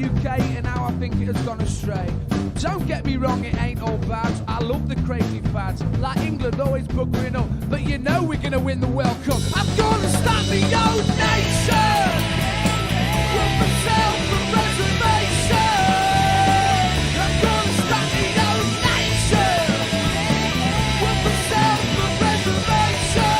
UK and now I think it has gone astray. Don't get me wrong, it ain't all bad. I love the crazy fads, like England always buggering up. But you know we're gonna win the World Cup. I'm gonna start my own nation with myself and reservation. I'm gonna start my own nation with myself and reservation.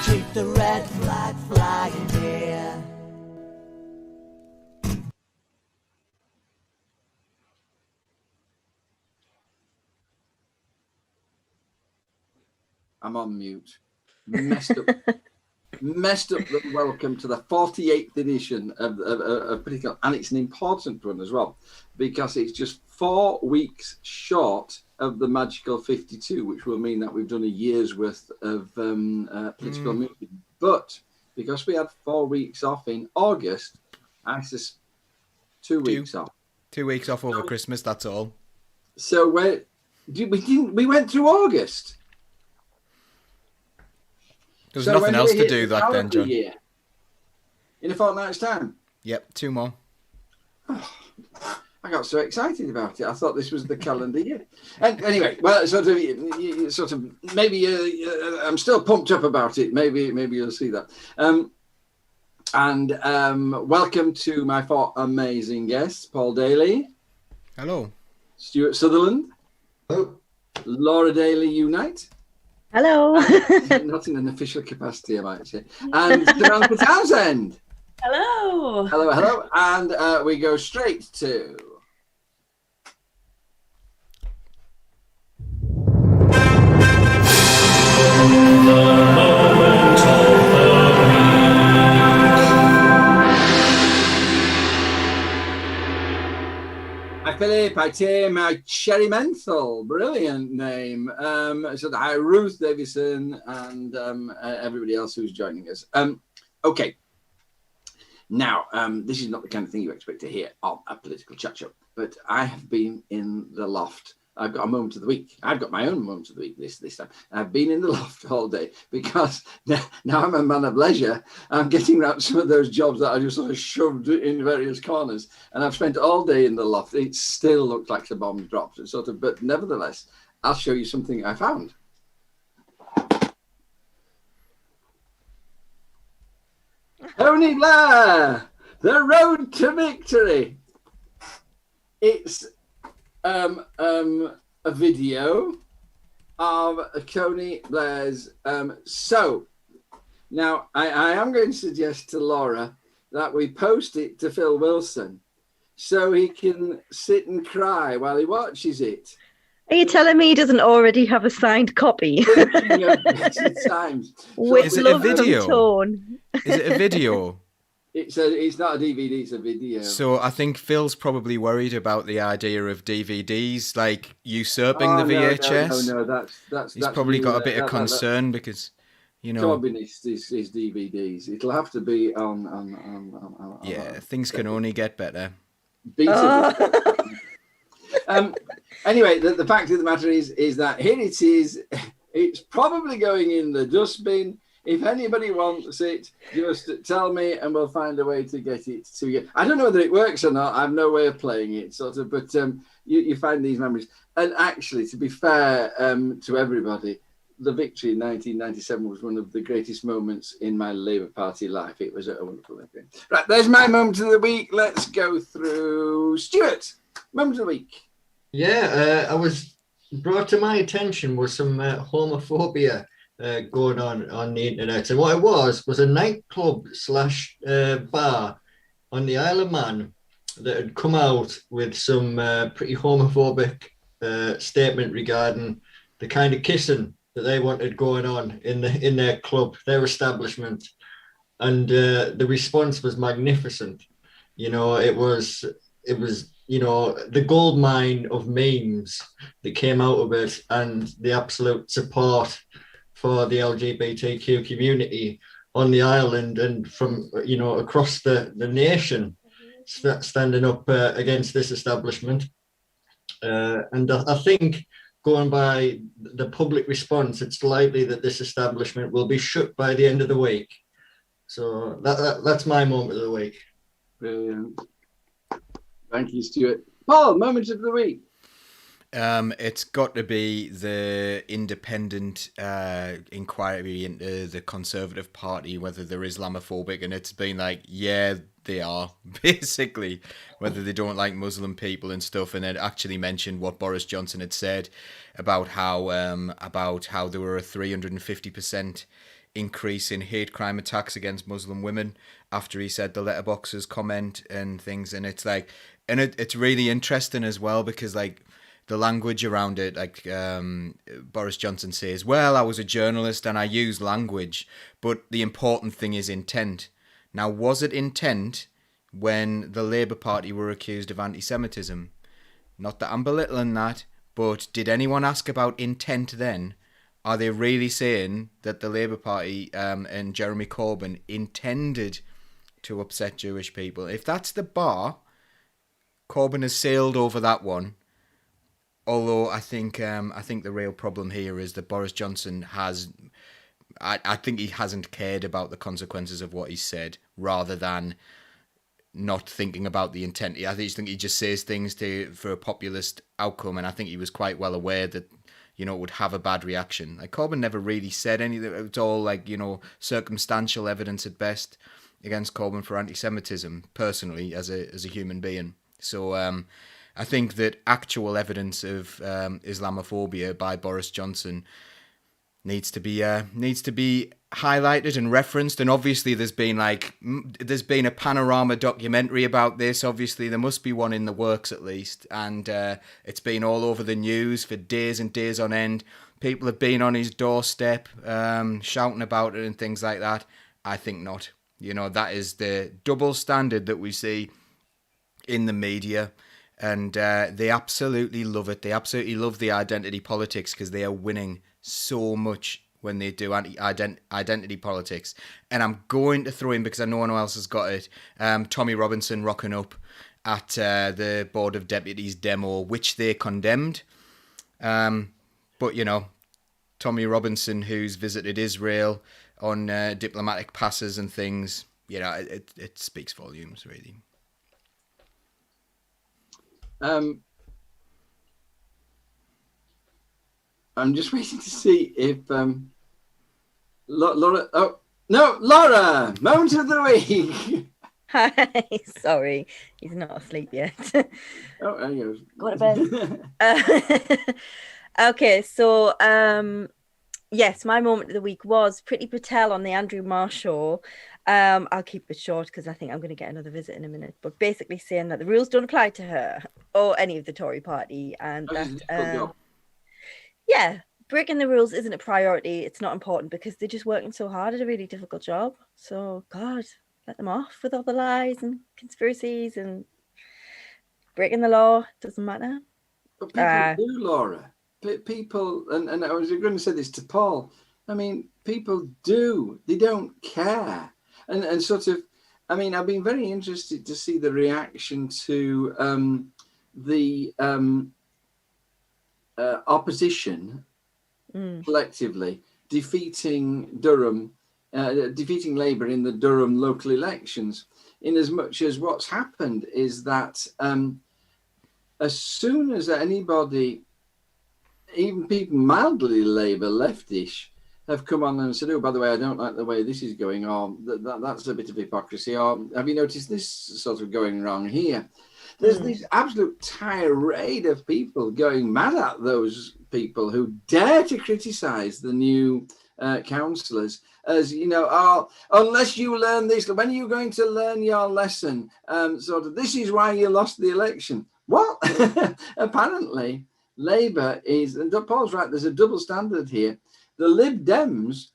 Keep the red flag flying here. I'm on mute. Messed up the welcome to the 48th edition of Political, and it's an important one as well, because it's just 4 weeks short of the magical 52, which will mean that we've done a year's worth of political movement. But because we had 4 weeks off in August, I just 2 weeks off. 2 weeks off over Christmas, that's all. So we went through August. There was nothing else to do back then, John. Year? In a fortnight's time? Yep, 2 more. I got so excited about it. I thought this was the calendar year. And anyway, well, maybe I'm still pumped up about it. Maybe you'll see that. And welcome to my 4 amazing guests: Paul Daly. Hello. Stuart Sutherland. Oh. Laura Daly Unite. Hello. Not in an official capacity, I might say. And Samantha Townsend. Hello. Hello. And we go straight to... Hi Philip, hi Tim, hi Cherry Menthol, brilliant name. Hi Ruth Davison and everybody else who's joining us. Okay, now this is not the kind of thing you expect to hear on a political chat show, but I have been in the loft. I've got a moment of the week. I've got my own moment of the week this time. I've been in the loft all day because now I'm a man of leisure. I'm getting around some of those jobs that I just sort of shoved in various corners. And I've spent all day in the loft. It still looks like the bomb dropped, but nevertheless, I'll show you something I found. Tony Blair, the road to victory. It's a video of Tony Blair's. So now I am going to suggest to Laura that we post it to Phil Wilson so he can sit and cry while he watches it. Are you telling me he doesn't already have a signed copy? Is it a video? Is it a video? It's not a DVD, it's a video. So I think Phil's probably worried about the idea of DVDs, like usurping the VHS. No, that's He's probably got a bit of concern because, you know... Communist is DVDs. It'll have to be on yeah, things can only get better. Anyway, the fact of the matter is that here it is. It's probably going in the dustbin. If anybody wants it, just tell me and we'll find a way to get it to you. I don't know whether it works or not. I have no way of playing it, but you find these memories. And actually, to be fair to everybody, the victory in 1997 was one of the greatest moments in my Labour Party life. It was a wonderful thing. Right, there's my moment of the week. Let's go through Stuart. Moment of the week. Yeah, I was brought to my attention was some homophobia going on the internet, and what it was a nightclub slash bar on the Isle of Man that had come out with some pretty homophobic statement regarding the kind of kissing that they wanted going on in their club, their establishment, and the response was magnificent. You know, it was it was, the gold mine of memes that came out of it, and the absolute support for the LGBTQ community on the island and from, across the nation, standing up against this establishment. And I think, going by the public response, it's likely that this establishment will be shut by the end of the week. So that's my moment of the week. Brilliant. Thank you, Stuart. Paul, moment of the week. It's got to be the independent inquiry into the Conservative Party, whether they're Islamophobic, and it's been like, yeah, they are, basically, whether they don't like Muslim people and stuff. And it actually mentioned what Boris Johnson had said about how there were a 350% increase in hate crime attacks against Muslim women after he said the letterboxes comment and things. And it's like, and it's really interesting as well, because like the language around it, like Boris Johnson says, well, I was a journalist and I use language, but the important thing is intent. Now, was it intent when the Labour Party were accused of anti-Semitism? Not that I'm belittling that, but did anyone ask about intent then? Are they really saying that the Labour Party and Jeremy Corbyn intended to upset Jewish people? If that's the bar, Corbyn has sailed over that one. Although I think the real problem here is that Boris Johnson has, I think he hasn't cared about the consequences of what he said, rather than not thinking about the intent. I think he just says things for a populist outcome, and I think he was quite well aware that, it would have a bad reaction. Like, Corbyn never really said anything. It's all like, circumstantial evidence at best against Corbyn for anti-Semitism, personally, as a human being. So I think that actual evidence of Islamophobia by Boris Johnson needs to be highlighted and referenced. And obviously there's been a panorama documentary about this. Obviously there must be one in the works at least, and it's been all over the news for days and days on end. People have been on his doorstep shouting about it and things like that. I think not. That is the double standard that we see in the media. And they absolutely love it. They absolutely love the identity politics, because they are winning so much when they do identity politics. And I'm going to throw in, because I know no one else has got it, Tommy Robinson rocking up at the Board of Deputies demo, which they condemned. But, Tommy Robinson, who's visited Israel on diplomatic passes and things, it speaks volumes, really. I'm just waiting to see if Laura. Oh no, Laura! Moment of the week. Hi, sorry, he's not asleep yet. Oh, there you go to bed. Okay, so yes, my moment of the week was Priti Patel on the Andrew Marr show. I'll keep it short because I think I'm going to get another visit in a minute. But basically saying that the rules don't apply to her or any of the Tory party, and that breaking the rules isn't a priority. It's not important because they're just working so hard at a really difficult job. So God, let them off with all the lies and conspiracies and breaking the law. Doesn't matter. But people do, Laura. People, and I was going to say this to Paul. I mean, people do. They don't care. And sort of, I mean, I've been very interested to see the reaction to the opposition collectively defeating defeating Labour in the Durham local elections, in as much as what's happened is that as soon as anybody, even people mildly Labour leftish, have come on and said, oh, by the way, I don't like the way this is going on. That's a bit of hypocrisy. Or have you noticed this sort of going wrong here? There's this absolute tirade of people going mad at those people who dare to criticise the new councillors as, oh, unless you learn this, when are you going to learn your lesson? Sort of, this is why you lost the election. Well, apparently, Labour is, and Paul's right, there's a double standard here. The Lib Dems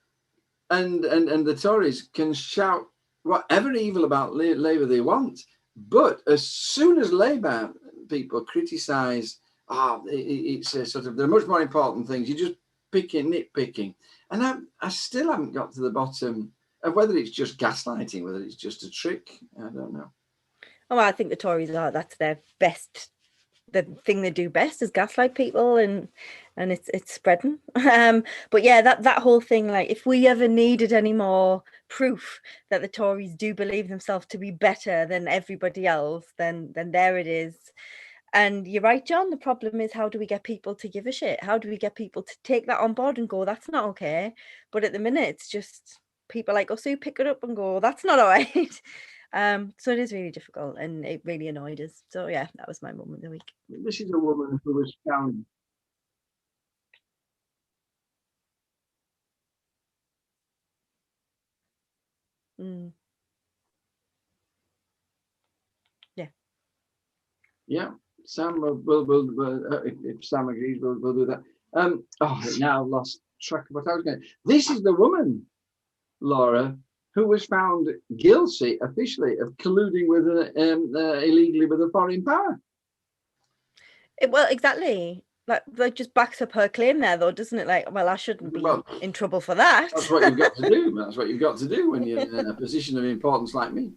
and the Tories can shout whatever evil about Labour they want, But as soon as Labour people criticise, it's a sort of, there are much more important things. You're just nitpicking. And I still haven't got to the bottom of whether it's just gaslighting, whether it's just a trick. I don't know. Oh, I think the Tories that's their best, the thing they do best is gaslight people, and it's spreading. But yeah, that whole thing, like, if we ever needed any more proof that the Tories do believe themselves to be better than everybody else, then there it is. And you're right, John, the problem is, how do we get people to give a shit? How do we get people to take that on board and go, that's not okay? But at the minute, it's just people like us who pick it up and go, that's not all right. So it is really difficult, and it really annoyed us. So yeah, that was my moment of the week. This is a woman who was found. Yeah, Sam will if Sam agrees, we'll do that. Now I've lost track of what I was going. This is the woman, Laura, who was found guilty officially of colluding with illegally with a foreign power. Well, exactly. Like just backs up her claim there, though, doesn't it? Like, well, I shouldn't be in trouble for that. That's what you've got to do. That's what you've got to do when you're in a position of importance like me.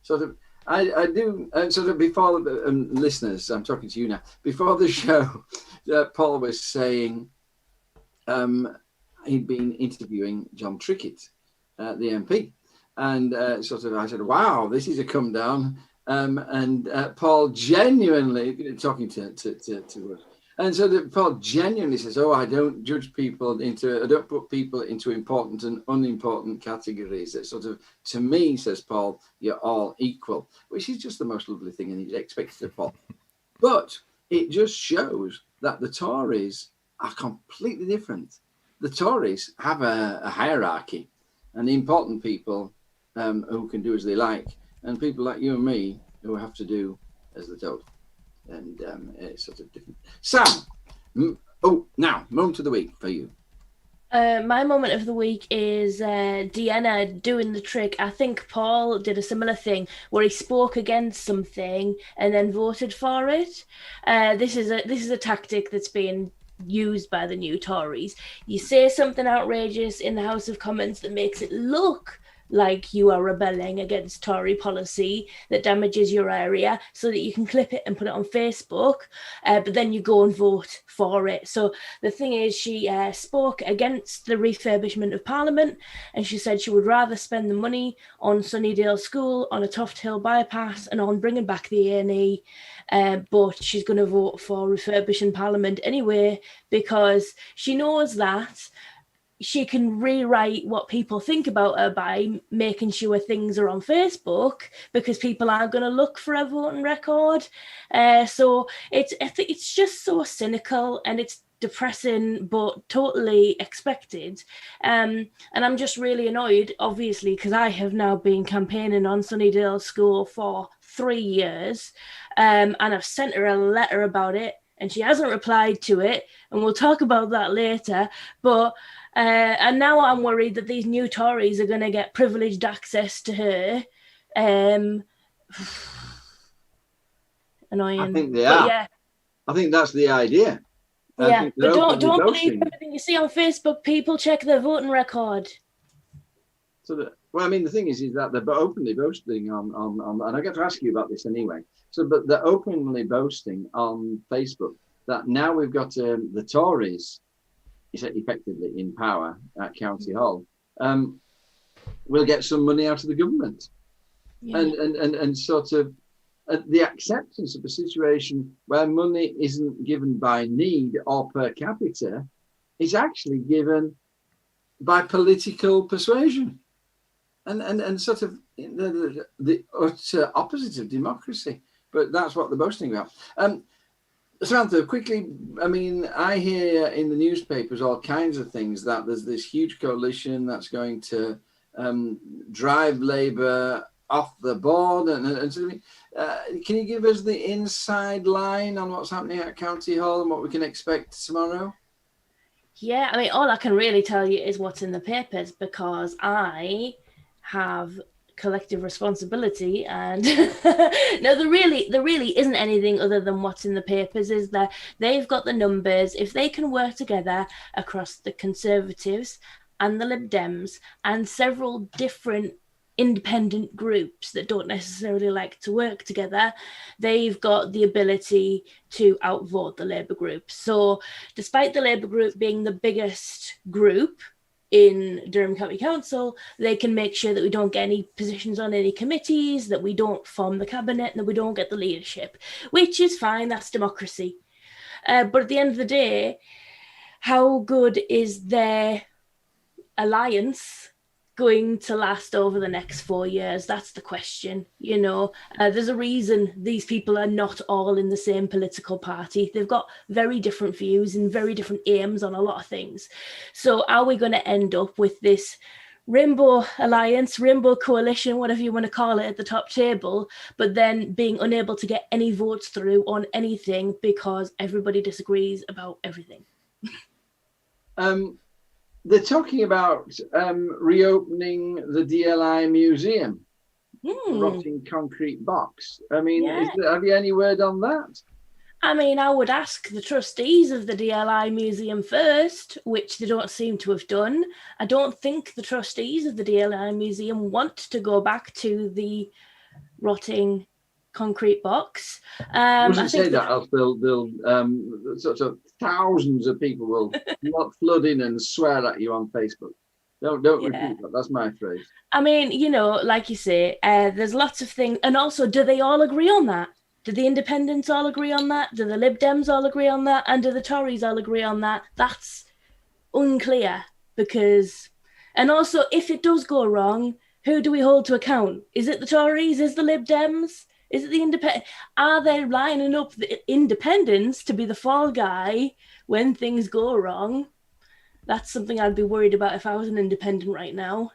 Sort of, I do. Sort of before listeners, I'm talking to you now. Before the show, Paul was saying he'd been interviewing John Trickett, the MP, and I said, "Wow, this is a come down." And Paul genuinely talking to us, and so that Paul genuinely says, "Oh, I don't judge people I don't put people into important and unimportant categories. It's sort of, to me," says Paul, "you're all equal," which is just the most lovely thing, and he's expected of Paul. But it just shows that the Tories are completely different. The Tories have a hierarchy, and the important people who can do as they like, and people like you and me who have to do as they're told. And it's sort of different. Sam, now, moment of the week for you. My moment of the week is Deanna doing the trick. I think Paul did a similar thing where he spoke against something and then voted for it. This is a tactic that's being used by the new Tories. You say something outrageous in the House of Commons that makes it look like you are rebelling against Tory policy that damages your area, so that you can clip it and put it on Facebook, but then you go and vote for it. So the thing is, she spoke against the refurbishment of Parliament, and she said she would rather spend the money on Sunnydale School, on a Toft Hill bypass, and on bringing back the A&E, but she's going to vote for refurbishing Parliament anyway, because she knows that she can rewrite what people think about her by making sure things are on Facebook, because people aren't going to look for a voting record. So it's just so cynical, and it's depressing, but totally expected. And I'm just really annoyed, obviously, because I have now been campaigning on Sunnydale School for 3 years, and I've sent her a letter about it, and she hasn't replied to it, and we'll talk about that later. But and now I'm worried that these new Tories are going to get privileged access to her. Annoying. I think they are. Yeah. I think that's the idea. Yeah, but don't believe everything you see on Facebook. People check their voting record. Well, I mean, the thing is that they're openly boasting on, and I got to ask you about this anyway. But they're openly boasting on Facebook that now we've got the Tories effectively in power at County Hall. We'll get some money out of the government, and sort of the acceptance of a situation where money isn't given by need or per capita, is actually given by political persuasion. And sort of the utter opposite of democracy. But that's what they're boasting about. Samantha, quickly, I mean, I hear in the newspapers all kinds of things, that there's this huge coalition that's going to drive Labour off the board. And so, can you give us the inside line on what's happening at County Hall and what we can expect tomorrow? Yeah, I mean, all I can really tell you is what's in the papers, because I have collective responsibility. And no, there really isn't anything other than what's in the papers. Is that they've got the numbers. If they can work together across the Conservatives and the Lib Dems and several different independent groups that don't necessarily like to work together, they've got the ability to outvote the Labour group. So despite the Labour group being the biggest group in Durham County Council, they can make sure that we don't get any positions on any committees, that we don't form the cabinet, and that we don't get the leadership, which is fine, that's democracy. But at the end of the day, how good is their alliance going to last over the next 4 years? That's the question. There's a reason these people are not all in the same political party. They've got very different views and very different aims on a lot of things. So are we going to end up with this rainbow alliance, rainbow coalition, whatever you want to call it, at the top table, but then being unable to get any votes through on anything because everybody disagrees about everything? They're talking about reopening the DLI Museum, rotting concrete box. I mean, have you any word on that? I mean, I would ask the trustees of the DLI Museum first, which they don't seem to have done. I don't think the trustees of the DLI Museum want to go back to the rotting concrete box. I say that, else they'll sort of thousands of people will not flood in and swear at you on Facebook. Don't repeat that. That's my phrase. I mean, like you say, there's lots of things. And also, do they all agree on that? Do the independents all agree on that? Do the Lib Dems all agree on that? And do the Tories all agree on that? That's unclear because... And also, if it does go wrong, who do we hold to account? Is it the Tories? Is the Lib Dems? Is it the independent? Are they lining up the independents to be the fall guy when things go wrong? That's something I'd be worried about if I was an independent right now.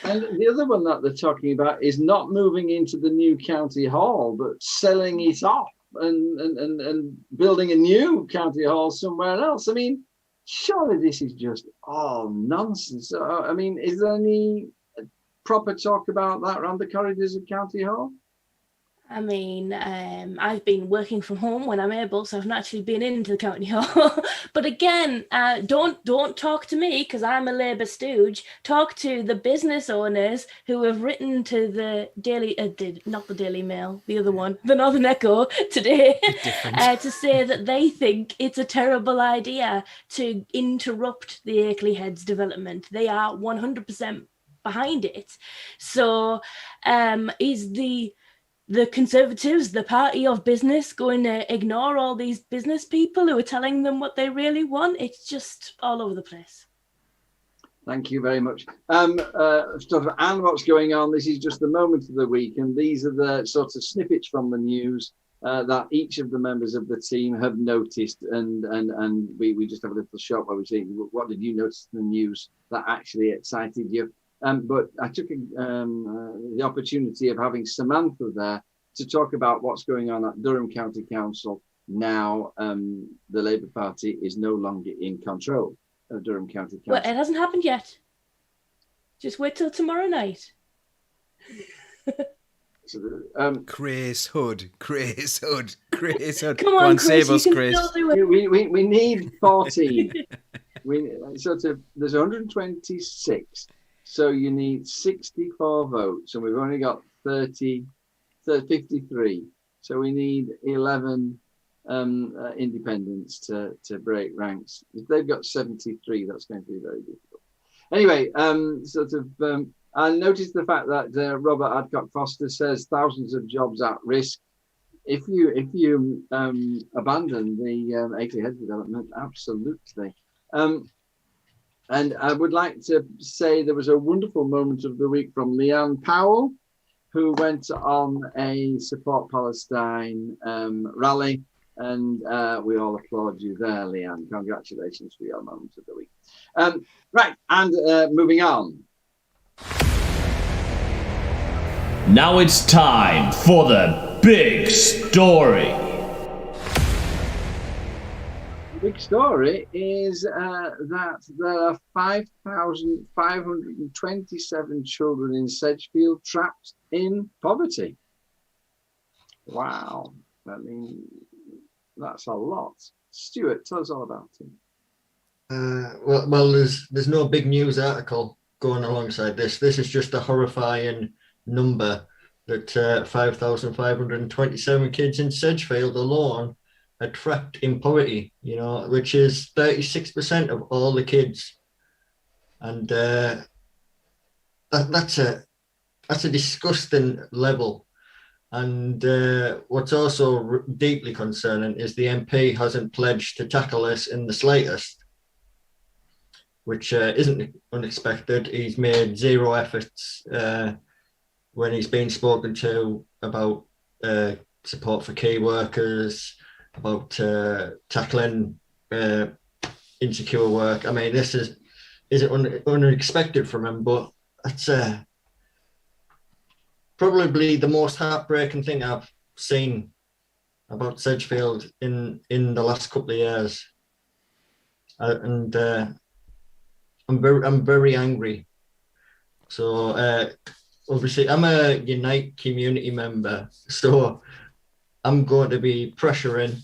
And the other one that they're talking about is not moving into the new county hall, but selling it off and building a new county hall somewhere else. I mean, surely this is just all nonsense. I mean, is there any proper talk about that around the corridors of County Hall? I mean, I've been working from home when I'm able, so I've not actually been into the County Hall. But again, don't talk to me because I'm a Labour stooge. Talk to the business owners who have written to the not the Daily Mail, the other one, the Northern Echo today, to say that they think it's a terrible idea to interrupt the Akeley Heads development. They are 100% behind it. So is the Conservatives, the party of business, going to ignore all these business people who are telling them what they really want? It's just all over the place. Thank you very much. And what's going on? This is just the moment of the week, and these are the sorts of snippets from the news that each of the members of the team have noticed, and we just have a little shot where we say, what did you notice in the news that actually excited you? But I took the opportunity of having Samantha there to talk about what's going on at Durham County Council now. The Labour Party is no longer in control of Durham County Council. Well, it hasn't happened yet. Just wait till tomorrow night. Chris Hood. Come on, Chris, you can still do it. We need 14. There's 126. So you need 64 votes, and we've only got 53. So we need 11 independents to break ranks. If they've got 73, that's going to be very difficult. Anyway, I noticed the fact that Robert Adcock Foster says thousands of jobs at risk. If you abandon the Akeley Heads development, absolutely. And I would like to say there was a wonderful moment of the week from Leanne Powell, who went on a Support Palestine rally, and we all applaud you there, Leanne. Congratulations for your moment of the week. Right, and moving on. Now it's time for the big story. big story is that there are 5,527 children in Sedgefield trapped in poverty. Wow. I mean, that's a lot. Stuart, tell us all about it. Well, there's no big news article going alongside this. This is just a horrifying number that 5,527 kids in Sedgefield alone are trapped in poverty, you know, which is 36% of all the kids. And that's a disgusting level. And what's also deeply concerning is the MP hasn't pledged to tackle this in the slightest, which isn't unexpected. He's made zero efforts when he's been spoken to about support for key workers, about tackling insecure work. I mean, this isn't unexpected from him, but that's probably the most heartbreaking thing I've seen about Sedgefield in the last couple of years, and I'm very angry. So obviously, I'm a Unite community member, so I'm going to be pressuring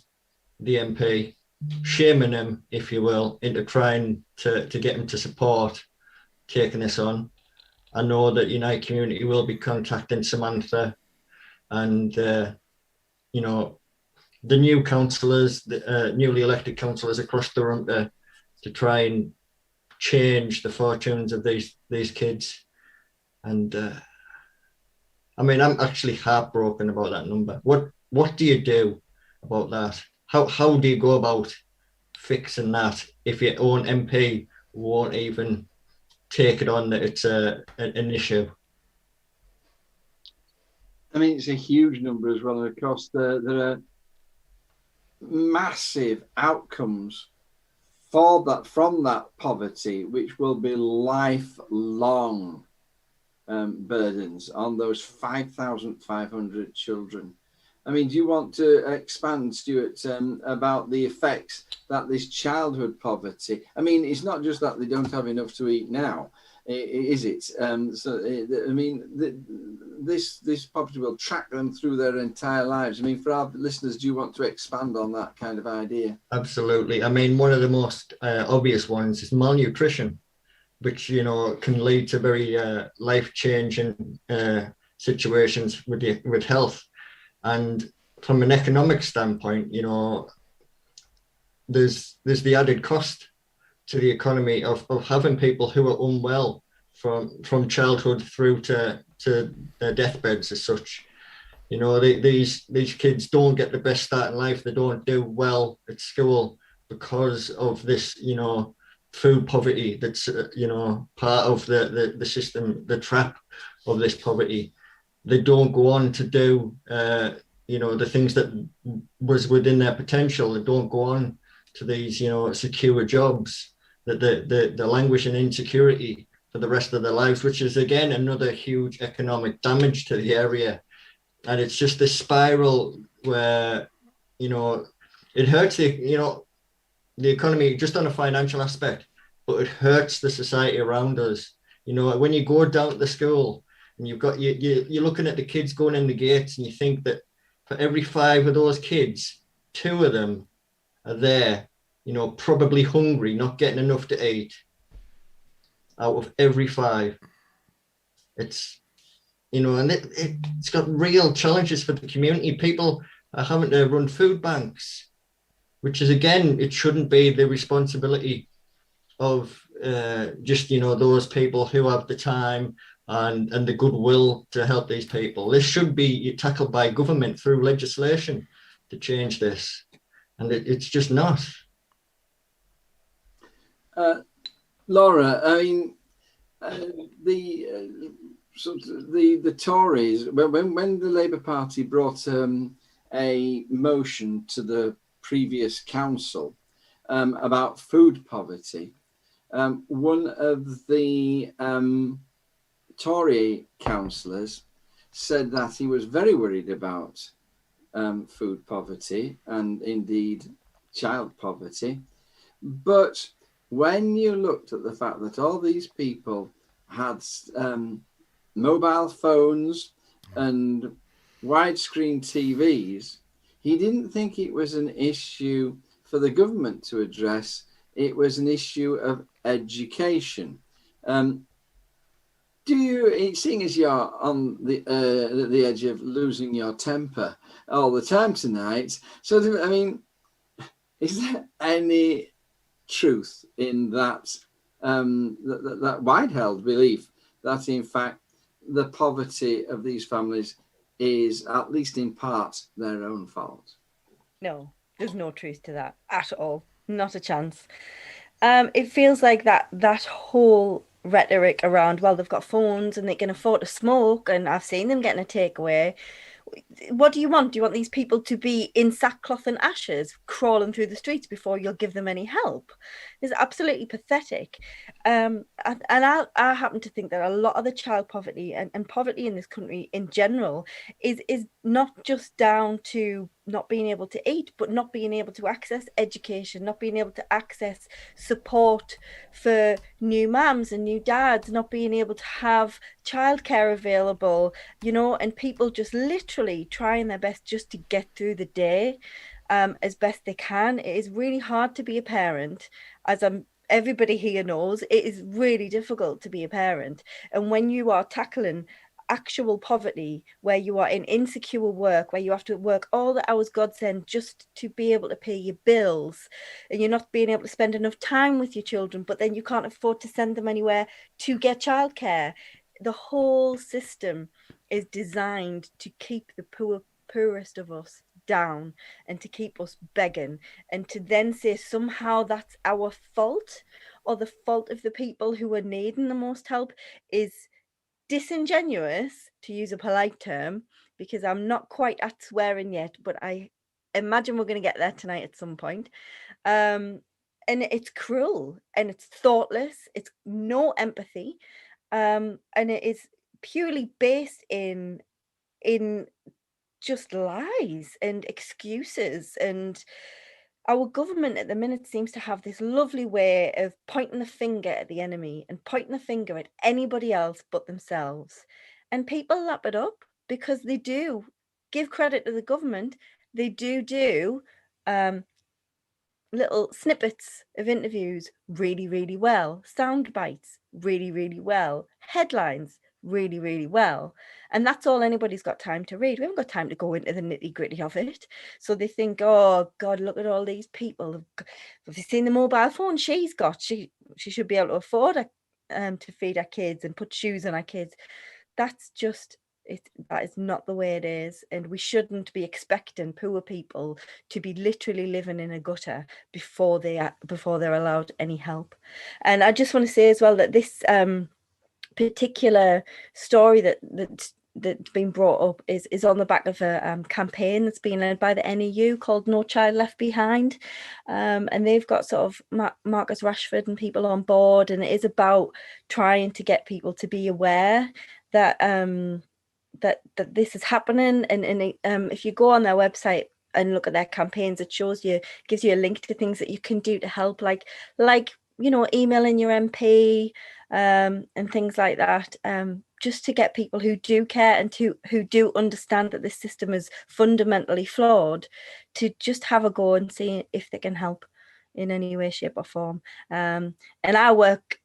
the MP, shaming him, if you will, into trying to get him to support taking this on. I know that Unite Community will be contacting Samantha and, you know, the new councillors, the newly elected councillors across Durham to try and change the fortunes of these kids. And I mean, I'm actually heartbroken about that number. What do you do about that? How do you go about fixing that if your own MP won't even take it on that it's an issue? I mean, it's a huge number as well. And of course, there are massive outcomes from that poverty, which will be lifelong burdens on those 5,500 children. I mean, do you want to expand, Stuart, about the effects that this childhood poverty? I mean, it's not just that they don't have enough to eat now, is it? I mean, this poverty will track them through their entire lives. I mean, for our listeners, do you want to expand on that kind of idea? Absolutely. I mean, one of the most obvious ones is malnutrition, which, you know, can lead to very life-changing situations with health. And from an economic standpoint, you know, there's the added cost to the economy of having people who are unwell from childhood through to their deathbeds as such. You know, these kids don't get the best start in life. They don't do well at school because of this, you know, food poverty that's, you know, part of the system, the trap of this poverty. They don't go on to do, you know, the things that was within their potential. They don't go on to these, you know, secure jobs, that the languish in insecurity for the rest of their lives, which is, again, another huge economic damage to the area. And it's just this spiral where, you know, it hurts the economy just on a financial aspect, but it hurts the society around us. You know, when you go down to the school, and you're looking at the kids going in the gates, and you think that for every 5 of those kids, 2 of them are there, you know, probably hungry, not getting enough to eat. Out of every 5, it's, you know, and it's got real challenges for the community. People are having to run food banks, which is, again, it shouldn't be the responsibility of just, you know, those people who have the time and the goodwill to help these people. This should be tackled by government through legislation to change this, and it's just not. Laura, I mean, the Tories, when the Labour Party brought a motion to the previous council about food poverty, one of the Tory councillors said that he was very worried about food poverty, and indeed child poverty. But when you looked at the fact that all these people had mobile phones and widescreen TVs, he didn't think it was an issue for the government to address. It was an issue of education. Do you, seeing as you're on the edge of losing your temper all the time tonight, so I mean, is there any truth in that that wide-held belief that in fact the poverty of these families is at least in part their own fault? No, there's no truth to that at all. Not a chance. It feels like that whole rhetoric around, well, they've got phones and they can afford to smoke, and I've seen them getting a takeaway. What do you want? Do you want these people to be in sackcloth and ashes, crawling through the streets before you'll give them any help? It's absolutely pathetic. And I happen to think that a lot of the child poverty and poverty in this country in general is not just down to not being able to eat, but not being able to access education, not being able to access support for new mums and new dads, not being able to have childcare available, and people just literally trying their best just to get through the day as best they can. It is really hard to be a parent, as everybody here knows. It is really difficult to be a parent, and when you are tackling actual poverty, where you are in insecure work, where you have to work all the hours God sent just to be able to pay your bills, and you're not being able to spend enough time with your children, but then you can't afford to send them anywhere to get childcare. The whole system is designed to keep the poorest of us down and to keep us begging, and to then say somehow that's our fault or the fault of the people who are needing the most help is disingenuous, to use a polite term, because I'm not quite at swearing yet, but I imagine we're going to get there tonight at some point. And it's cruel and it's thoughtless. It's no empathy, and it is purely based in just lies and excuses. And our government at the minute seems to have this lovely way of pointing the finger at the enemy and pointing the finger at anybody else but themselves. And people lap it up because they do give credit to the government. They do little snippets of interviews really, really well, sound bites really, really well, headlines really, really well. And that's all anybody's got time to read. We haven't got time to go into the nitty-gritty of it. So they think, oh God, look at all these people. Have you seen the mobile phone she's got? She should be able to afford to feed her kids and put shoes on her kids. That's just that is not the way it is, and we shouldn't be expecting poor people to be literally living in a gutter before they're allowed any help. And I just want to say as well that this particular story that's been brought up is on the back of a campaign that's been led by the NEU called No Child Left Behind, and they've got sort of Marcus Rashford and people on board, and it is about trying to get people to be aware that that this is happening. And if you go on their website and look at their campaigns, it gives you a link to things that you can do to help, like emailing your MP and things like that, just to get people who do care and who do understand that this system is fundamentally flawed to just have a go and see if they can help in any way, shape or form. And I work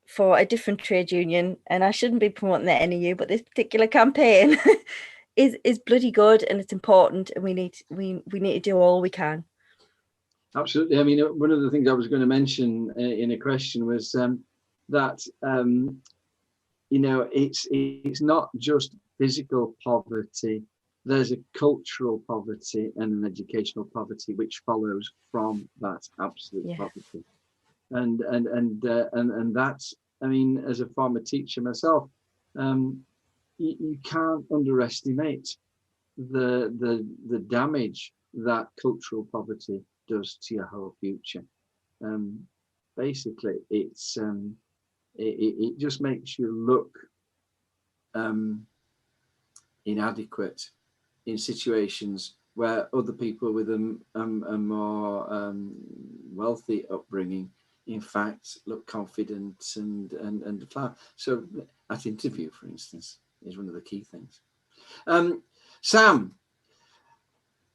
for a different trade union, and I shouldn't be promoting the NEU, but this particular campaign is bloody good, and it's important, and we need to do all we can. Absolutely. I mean, one of the things I was going to mention in a question was that it's not just physical poverty. There's a cultural poverty and an educational poverty which follows from that absolute poverty. And that's, I mean, as a former teacher myself, you can't underestimate the damage that cultural poverty does to your whole future. Basically, it's it just makes you look inadequate in situations where other people with a more wealthy upbringing, in fact, look confident and flat. So that interview, for instance, is one of the key things. Sam,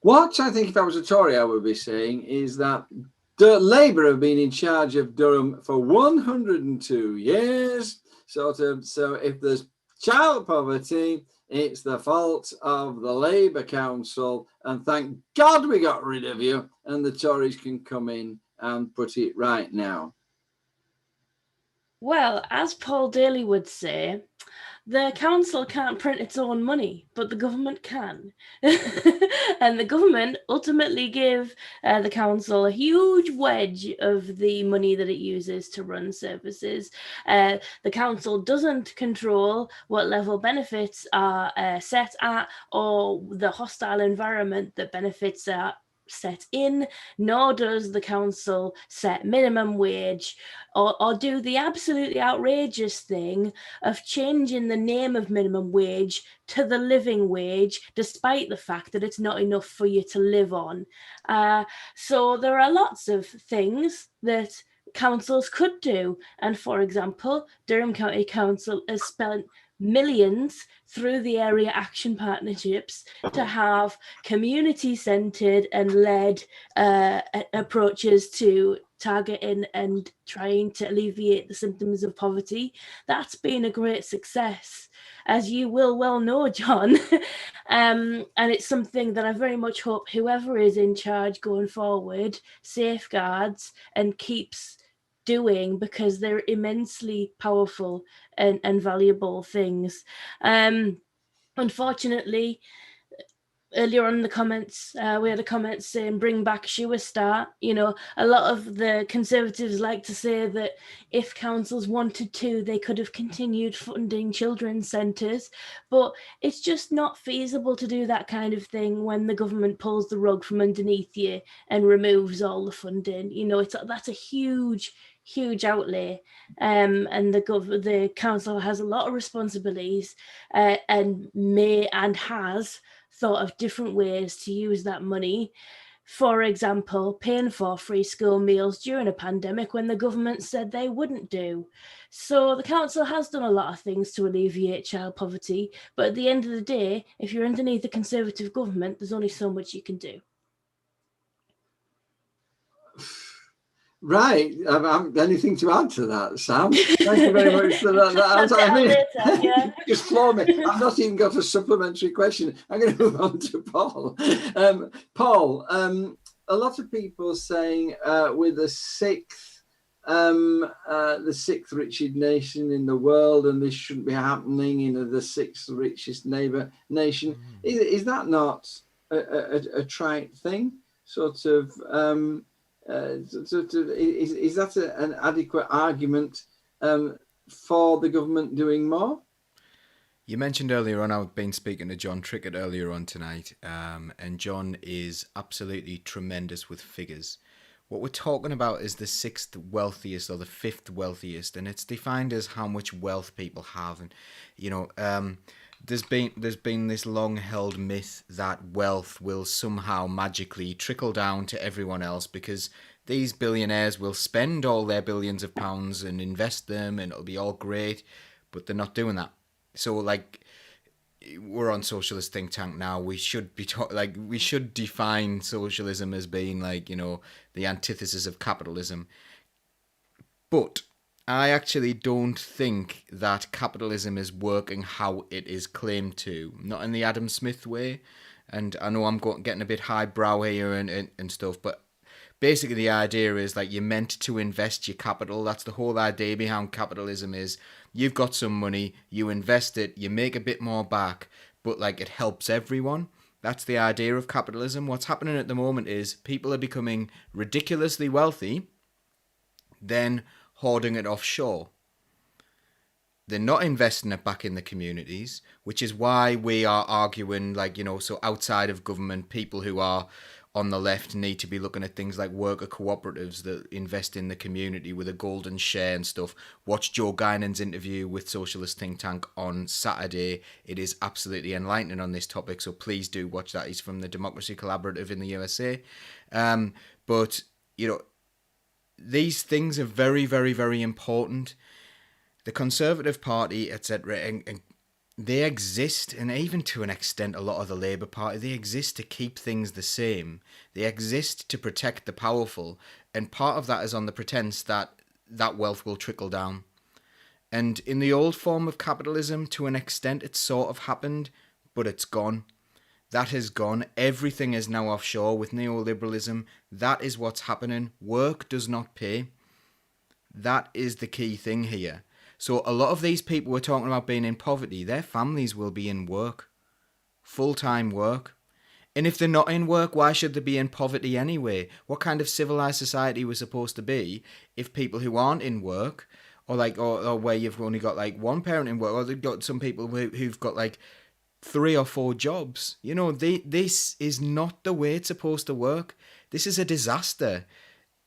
what I think if I was a Tory, I would be saying is that Labour have been in charge of Durham for 102 years, sort of. So if there's child poverty, it's the fault of the Labour Council, and thank God we got rid of you, and the Tories can come in and put it right now. Well, as Paul Daly would say, the council can't print its own money, but the government can. And the government ultimately give the council a huge wedge of the money that it uses to run services. The council doesn't control what level benefits are set at, or the hostile environment that benefits are set in, nor does the council set minimum wage or do the absolutely outrageous thing of changing the name of minimum wage to the living wage, despite the fact that it's not enough for you to live on. So there are lots of things that councils could do. And for example, Durham County Council has spent millions through the area action partnerships to have community-centred and led approaches to targeting and trying to alleviate the symptoms of poverty. That's been a great success, as you will well know, John. And it's something that I very much hope whoever is in charge going forward safeguards and keeps doing, because they're immensely powerful and valuable things. Unfortunately, earlier on in the comments, we had a comment saying bring back Shoe Start. You know, a lot of the Conservatives like to say that if councils wanted to, they could have continued funding children's centres, but it's just not feasible to do that kind of thing when the government pulls the rug from underneath you and removes all the funding. You know, that's a huge outlay, and the council has a lot of responsibilities, and has thought of different ways to use that money. For example, paying for free school meals during a pandemic when the government said they wouldn't do. So the council has done a lot of things to alleviate child poverty, but at the end of the day, if you're underneath a Conservative government, there's only so much you can do. Right. Anything to add to that, Sam? Thank you very much for that. Just floor me. I've not even got a supplementary question. I'm going to move on to Paul. Paul, a lot of people saying we're the sixth richest nation in the world, and this shouldn't be happening in the sixth richest neighbour nation. Is that not a trite thing? Sort of. Is that an adequate argument for the government doing more? You mentioned earlier on, I've been speaking to John Trickett earlier on tonight, and John is absolutely tremendous with figures. What we're talking about is the sixth wealthiest or the fifth wealthiest, and it's defined as how much wealth people have. And you know, there's been this long-held myth that wealth will somehow magically trickle down to everyone else, because these billionaires will spend all their billions of pounds and invest them and it'll be all great, but they're not doing that. So like, we're on Socialist Think Tank now. We should be we should define socialism as being like, you know, the antithesis of capitalism. But I actually don't think that capitalism is working how it is claimed to. Not in the Adam Smith way. And I know I'm getting a bit highbrow here and stuff, but basically the idea is like you're meant to invest your capital. That's the whole idea behind capitalism is you've got some money, you invest it, you make a bit more back, but like it helps everyone. That's the idea of capitalism. What's happening at the moment is people are becoming ridiculously wealthy, then hoarding it offshore. They're not investing it back in the communities, which is why we are arguing, like, you know, so outside of government, people who are on the left need to be looking at things like worker cooperatives that invest in the community with a golden share and stuff. Watch Joe Guinan's interview with Socialist Think Tank on Saturday. It is absolutely enlightening on this topic, so please do watch that. He's from the Democracy Collaborative in the USA. But, you know, these things are very, very, very important. The Conservative Party, etc., and they exist, and even to an extent a lot of the Labour Party, they exist to keep things the same. They exist to protect the powerful, and part of that is on the pretense that that wealth will trickle down. And in the old form of capitalism, to an extent, it sort of happened, but it's gone. That has gone. Everything is now offshore with neoliberalism. That is what's happening. Work does not pay. That is the key thing here. So a lot of these people we're talking about being in poverty, their families will be in work. Full-time work. And if they're not in work, why should they be in poverty anyway? What kind of civilized society we're supposed to be if people who aren't in work, or where you've only got like one parent in work, or they've got some people who've got like 3 or 4 jobs. You know, this is not the way it's supposed to work. This is a disaster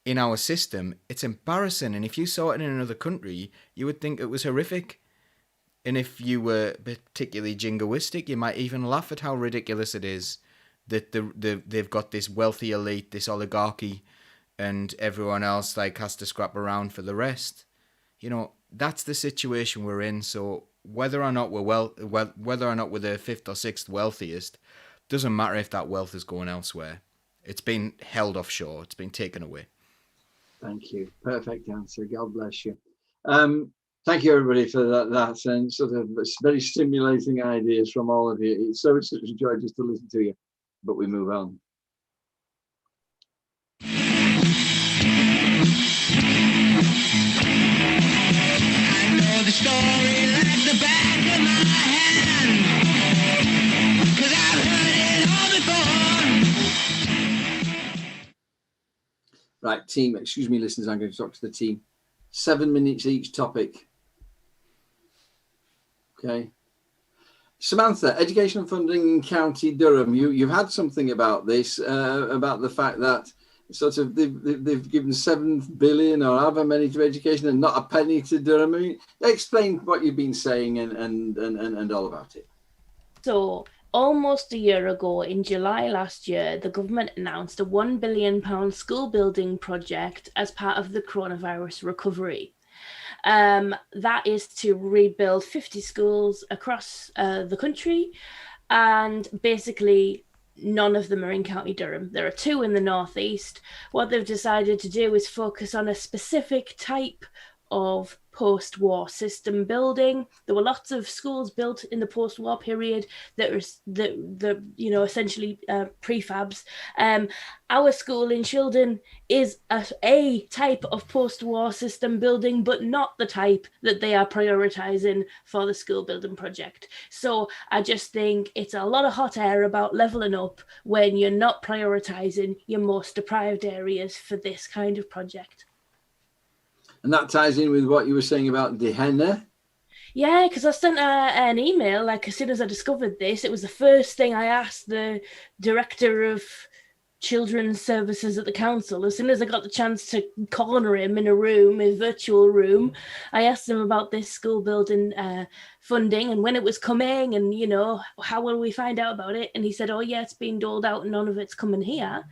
in our system. It's embarrassing, and if you saw it in another country, you would think it was horrific. And if you were particularly jingoistic, you might even laugh at how ridiculous it is that they've got this wealthy elite, this oligarchy, and everyone else like has to scrap around for the rest. You know, that's the situation we're in. So whether or not we're whether or not we're the 5th or 6th wealthiest, doesn't matter if that wealth is going elsewhere. It's been held offshore. It's been taken away. Thank you. Perfect answer. God bless you. Thank you, everybody, for that and sort of very stimulating ideas from all of you. It's such a joy just to listen to you, but we move on. I know the story like the back of my hand, 'cause I've heard it all before. Right, team, excuse me, listeners, I'm going to talk to the team. 7 minutes each topic. Okay. Samantha, education funding in County Durham. You've had something about this, about the fact that sort of they've given 7 billion or however many to education and not a penny to Durham. I mean, explain what you've been saying and all about it. So, almost a year ago, in July last year, the government announced a £1 billion school building project as part of the coronavirus recovery. That is to rebuild 50 schools across the country, and basically none of them are in County Durham. There are 2 in the northeast. What they've decided to do is focus on a specific type of post-war system building. There were lots of schools built in the post-war period that were essentially prefabs. Our school in Shildon is a type of post-war system building, but not the type that they are prioritising for the school building project. So I just think it's a lot of hot air about levelling up when you're not prioritising your most deprived areas for this kind of project. And that ties in with what you were saying about Dehenna. Yeah, because I sent an email, like as soon as I discovered this, it was the first thing I asked the director of children's services at the council. As soon as I got the chance to corner him in a virtual room, I asked him about this school building funding and when it was coming and, you know, how will we find out about it? And he said, oh yeah, it's being doled out and none of it's coming here.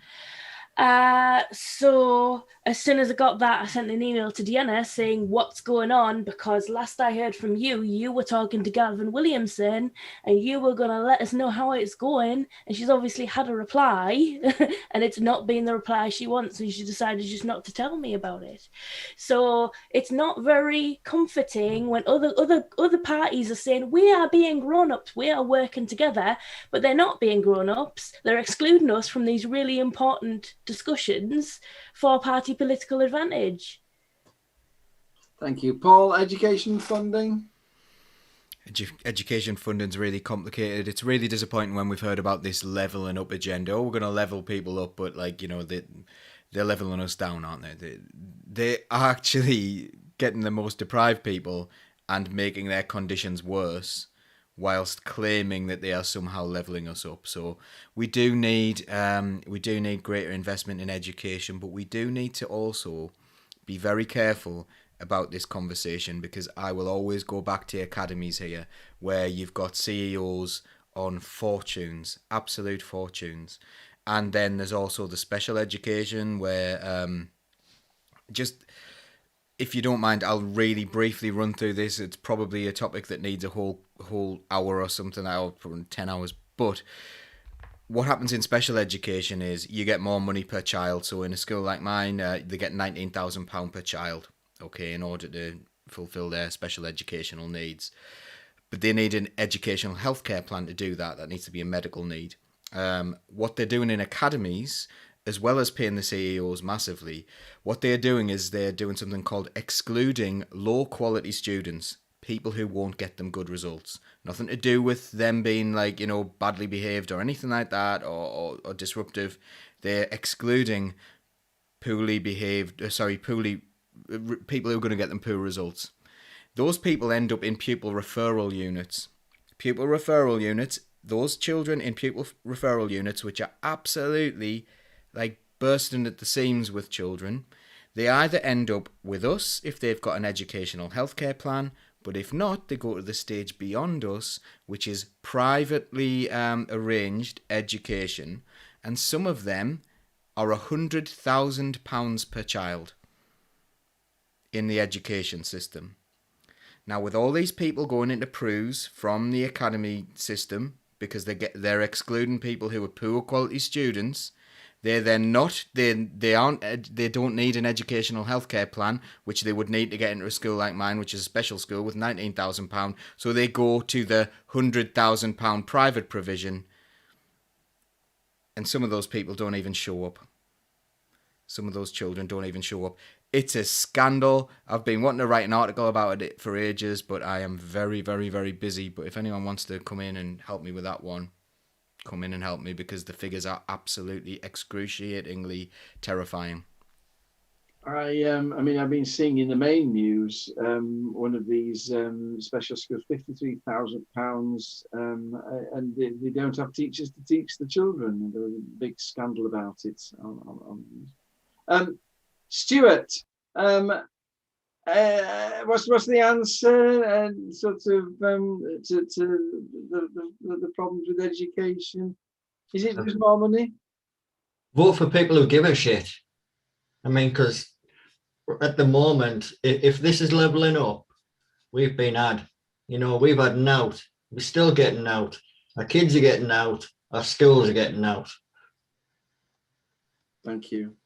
So as soon as I got that, I sent an email to Deanna saying what's going on, because last I heard from you, you were talking to Gavin Williamson and you were going to let us know how it's going. And she's obviously had a reply and it's not been the reply she wants. And she decided just not to tell me about it. So it's not very comforting when other parties are saying we are being grown-ups, we are working together, but they're not being grown-ups. They're excluding us from these really important discussions for party political advantage. Thank you. Paul, education funding? Education funding's really complicated. It's really disappointing when we've heard about this levelling up agenda. Oh, we're going to level people up, but like, you know, they're levelling us down, aren't they? They are actually getting the most deprived people and making their conditions worse whilst claiming that they are somehow levelling us up. So we do need greater investment in education, but we do need to also be very careful about this conversation, because I will always go back to academies here where you've got CEOs on fortunes, absolute fortunes. And then there's also the special education where just, if you don't mind, I'll really briefly run through this. It's probably a topic that needs a whole hour or something, or 10 hours. But what happens in special education is you get more money per child. So in a school like mine, they get £19,000 per child, okay, in order to fulfil their special educational needs. But they need an educational healthcare plan to do that. That needs to be a medical need. What they're doing in academies, as well as paying the CEOs massively, what they're doing is they're doing something called excluding low quality students, people who won't get them good results. Nothing to do with them being badly behaved or anything like that, or disruptive. They're excluding people who are going to get them poor results. Those people end up in pupil referral units. Pupil referral units, those children in pupil referral units, which are absolutely bursting at the seams with children, they either end up with us if they've got an educational healthcare plan, but if not, they go to the stage beyond us, which is privately arranged education, and some of them are £100,000 per child in the education system. Now, with all these people going into PRUs from the academy system, because they're excluding people who are poor quality students, they don't need an educational healthcare plan, which they would need to get into a school like mine, which is a special school with £19,000. So they go to the £100,000 private provision, and some of those people don't even show up. Some of those children don't even show up. It's a scandal. I've been wanting to write an article about it for ages, but I am very, very, very busy. But if anyone wants to come in and help me with that one, come in and help me, because the figures are absolutely excruciatingly terrifying. I've been seeing in the main news one of these special schools, £53,000, and they don't have teachers to teach the children. There was a big scandal about it. Stuart, what's the answer? And to the problems with education? Is it just more money? Vote for people who give a shit. I mean, because at the moment, if this is levelling up, we've been had. We've had an out. We're still getting out. Our kids are getting out. Our schools are getting out. Thank you.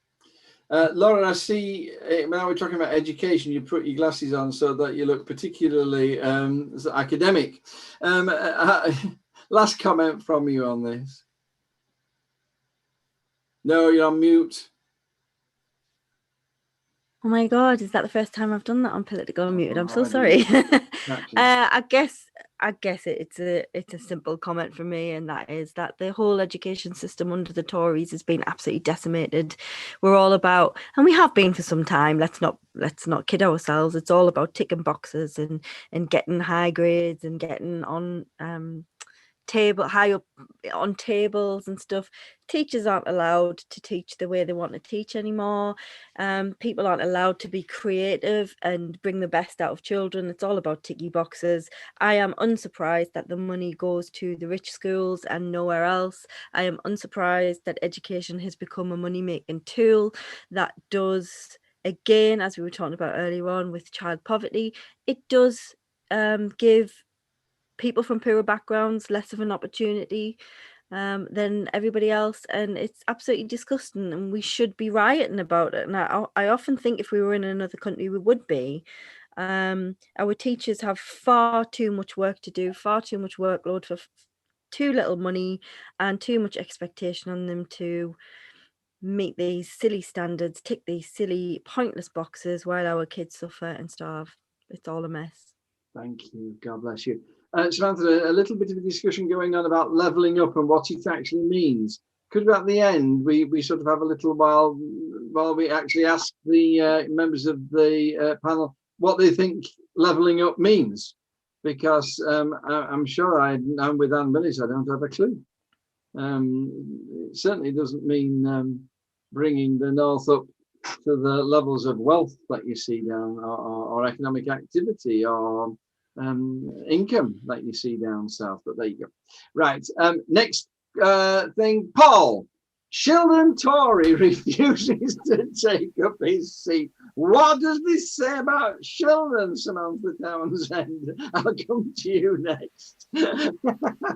Lauren, I see, now we're talking about education, you put your glasses on so that you look particularly academic. Last comment from you on this. No, you're on mute. Oh my God, is that the first time I've done that on Political Unmuted? I'm so sorry. I guess it's a simple comment for me, and that is that the whole education system under the Tories has been absolutely decimated. We're all about, and we have been for some time, let's not kid ourselves, it's all about ticking boxes and getting high grades and getting on high up on tables and stuff. Teachers aren't allowed to teach the way they want to teach anymore. People aren't allowed to be creative and bring the best out of children. It's all about ticky boxes. I am unsurprised that the money goes to the rich schools and nowhere else. I am unsurprised that education has become a money-making tool that does, again, as we were talking about earlier on with child poverty, it does give people from poorer backgrounds less of an opportunity than everybody else, and it's absolutely disgusting, and we should be rioting about it. And I often think if we were in another country we would be. Our teachers have far too much work to do, far too much workload for too little money, and too much expectation on them to meet these silly standards, tick these silly pointless boxes while our kids suffer and starve. It's all a mess. Thank you. God bless you. Samantha, a little bit of a discussion going on about levelling up and what it actually means. Could we, at the end, we sort of have a little while we actually ask the members of the panel what they think levelling up means? because I'm sure I'm with Anne Millis, I don't have a clue. It certainly doesn't mean bringing the North up to the levels of wealth that you see down, or economic activity, or income that you see down south. But there you go. Right. Next thing, Paul. Shildon Tory refuses to take up his seat. What does this say about Shildon, Samantha Townsend? I'll come to you next.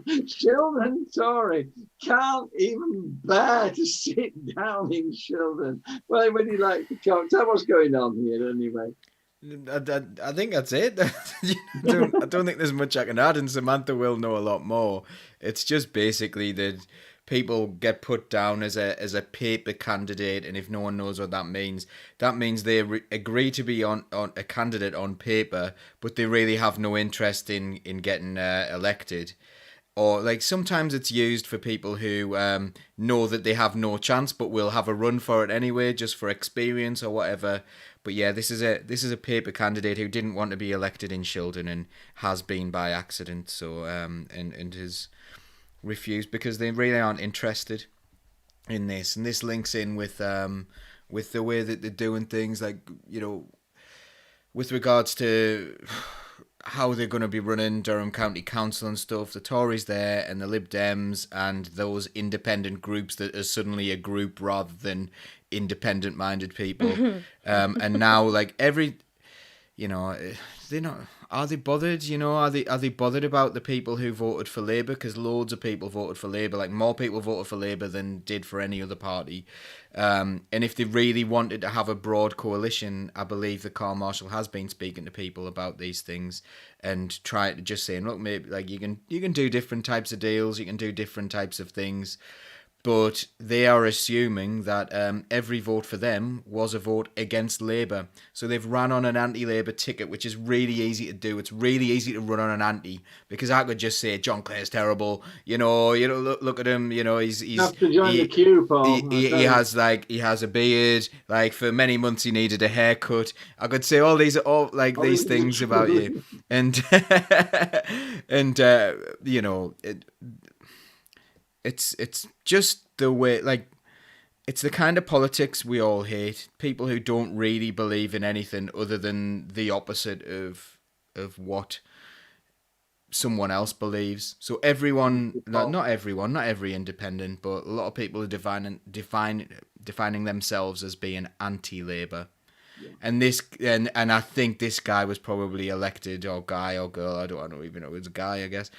Shildon Tory can't even bear to sit down in Shildon. Well, would you like to come? Tell what's going on here anyway. I think that's it. I don't think there's much I can add, and Samantha will know a lot more. It's just basically that people get put down as a paper candidate, and if no one knows what that means they agree to be on a candidate on paper, but they really have no interest in getting elected. Or like sometimes it's used for people who know that they have no chance but will have a run for it anyway, just for experience or whatever. But yeah, this is a paper candidate who didn't want to be elected in Shildon and has been by accident. So and has refused because they really aren't interested in this. And this links in with the way that they're doing things, like, you know, with regards to how they're going to be running Durham County Council and stuff. The Tories there and the Lib Dems and those independent groups that are suddenly a group rather than independent-minded people. And now, like, they're not. Are they bothered? You know, are they bothered about the people who voted for Labour? Because loads of people voted for Labour. Like, more people voted for Labour than did for any other party. And if they really wanted to have a broad coalition, I believe the Car Marshal has been speaking to people about these things and try to just saying, look, maybe like you can do different types of deals, you can do different types of things. But they are assuming that every vote for them was a vote against Labour. So they've run on an anti-Labour ticket, which is really easy to do. It's really easy to run on an anti, because I could just say John Clare's terrible. You know, look at him. You know, he's have to join the queue, Paul. He has a beard. Like, for many months he needed a haircut. I could say all these things about you, and you know. It's just the way, like, it's the kind of politics we all hate. People who don't really believe in anything other than the opposite of what someone else believes. So everyone, not every independent, but a lot of people are defining themselves as being anti-Labour. Yeah. And I think this guy was probably elected, or guy or girl, I don't even know, it was a guy, I guess.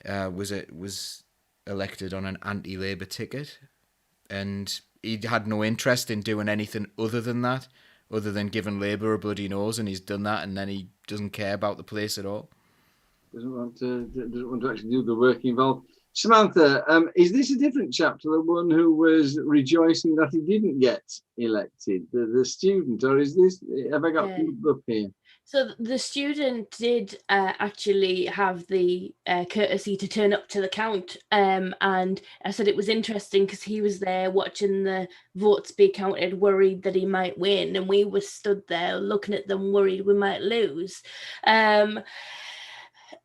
Was elected on an anti-Labour ticket, and he had no interest in doing anything other than that, other than giving Labour a bloody nose, and he's done that, and then he doesn't care about the place at all. Doesn't want to actually do the work involved. Samantha, is this a different chap to the one who was rejoicing that he didn't get elected, the student, or is this, have I got up here? So the student did actually have the courtesy to turn up to the count, and I said it was interesting because he was there watching the votes be counted, worried that he might win, and we were stood there looking at them, worried we might lose.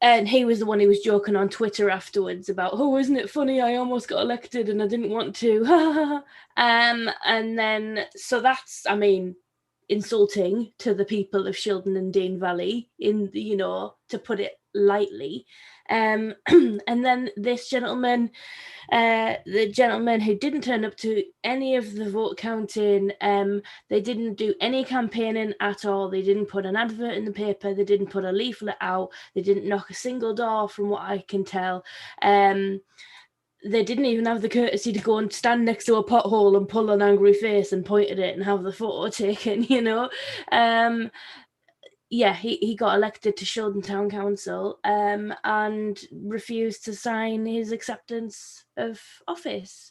And he was the one who was joking on Twitter afterwards about, oh, isn't it funny? I almost got elected and I didn't want to. And then, so that's, I mean, insulting to the people of Shildon and Dean Valley, to put it lightly. And then this gentleman, the gentleman who didn't turn up to any of the vote counting, they didn't do any campaigning at all. They didn't put an advert in the paper. They didn't put a leaflet out. They didn't knock a single door, from what I can tell. They didn't even have the courtesy to go and stand next to a pothole and pull an angry face and point at it and have the photo taken, he got elected to Shildon Town Council and refused to sign his acceptance of office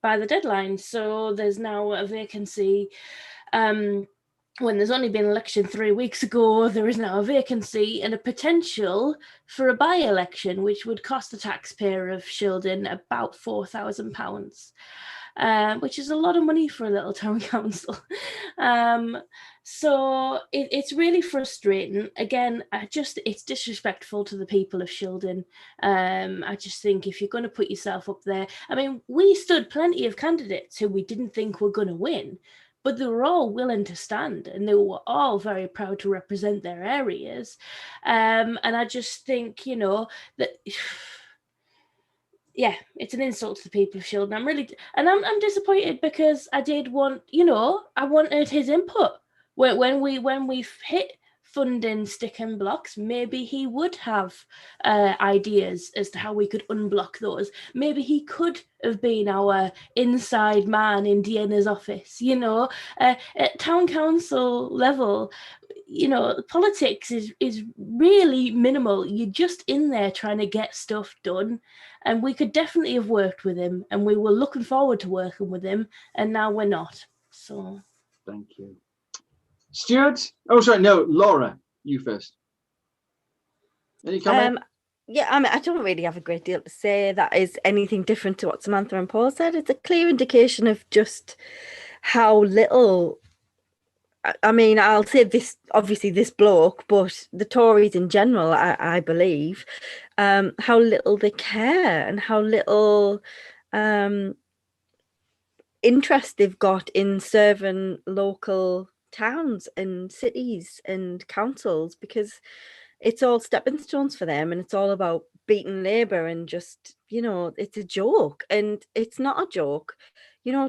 by the deadline. So there's now a vacancy. When there's only been an election 3 weeks ago, there is now a vacancy and a potential for a by-election, which would cost the taxpayer of Shildon about £4,000. which is a lot of money for a little town council. So it's really frustrating. Again, it's disrespectful to the people of Shildon. I just think if you're going to put yourself up there, I mean, we stood plenty of candidates who we didn't think were going to win, but they were all willing to stand and they were all very proud to represent their areas. And I just think, that... Yeah, it's an insult to the people of Shildon. I'm disappointed because I did want, I wanted his input. When we've hit funding sticking blocks, maybe he would have ideas as to how we could unblock those. Maybe he could have been our inside man in Deanna's office, at town council level. Politics is really minimal. You're just in there trying to get stuff done. And we could definitely have worked with him, and we were looking forward to working with him, and now we're not. So thank you. Stuart? Oh, sorry, no, Laura, you first. Any comment? Yeah, I mean, I don't really have a great deal to say that is anything different to what Samantha and Paul said. It's a clear indication of just how little... I mean, I'll say this, obviously this bloke, but the Tories in general, I believe, how little they care and how little interest they've got in serving local towns and cities and councils, because it's all stepping stones for them and it's all about beating Labour and just, it's a joke, and it's not a joke.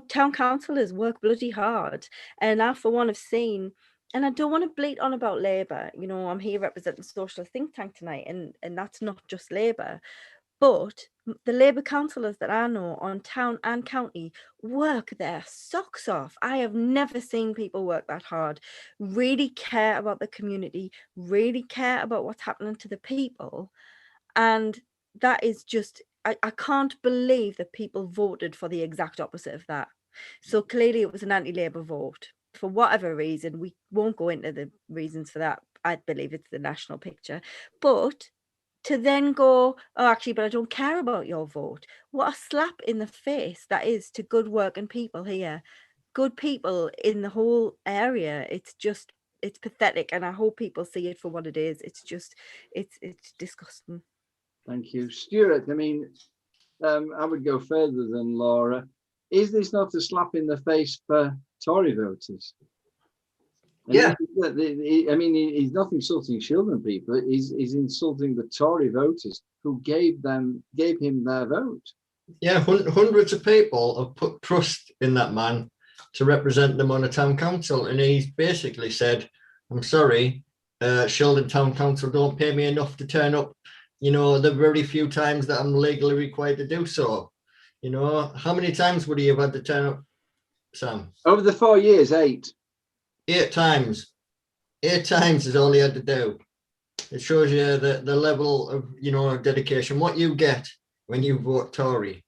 Town councillors work bloody hard, and I for one have seen, and I don't want to bleat on about Labour, I'm here representing social think tank tonight, and that's not just Labour, but the Labour councillors that I know on town and county work their socks off. I have never seen people work that hard, really care about the community, really care about what's happening to the people. And that is just, I can't believe that people voted for the exact opposite of that. So clearly it was an anti-Labour vote. For whatever reason, we won't go into the reasons for that. I believe it's the national picture. But to then go, oh, actually, but I don't care about your vote. What a slap in the face that is to good working people here. Good people in the whole area. It's pathetic. And I hope people see it for what it is. It's disgusting. Thank you. Stuart, I mean, I would go further than Laura. Is this not a slap in the face for Tory voters? Yeah. I mean, he's not insulting Shildon people. He's insulting the Tory voters who gave him their vote. Yeah, hundreds of people have put trust in that man to represent them on a town council. And he's basically said, I'm sorry, Shildon Town Council don't pay me enough to turn up, the very few times that I'm legally required to do so. How many times would he have had to turn up, Sam? Over the 4 years, 8. 8 times. 8 times is all he had to do. It shows you the level of, dedication, what you get when you vote Tory.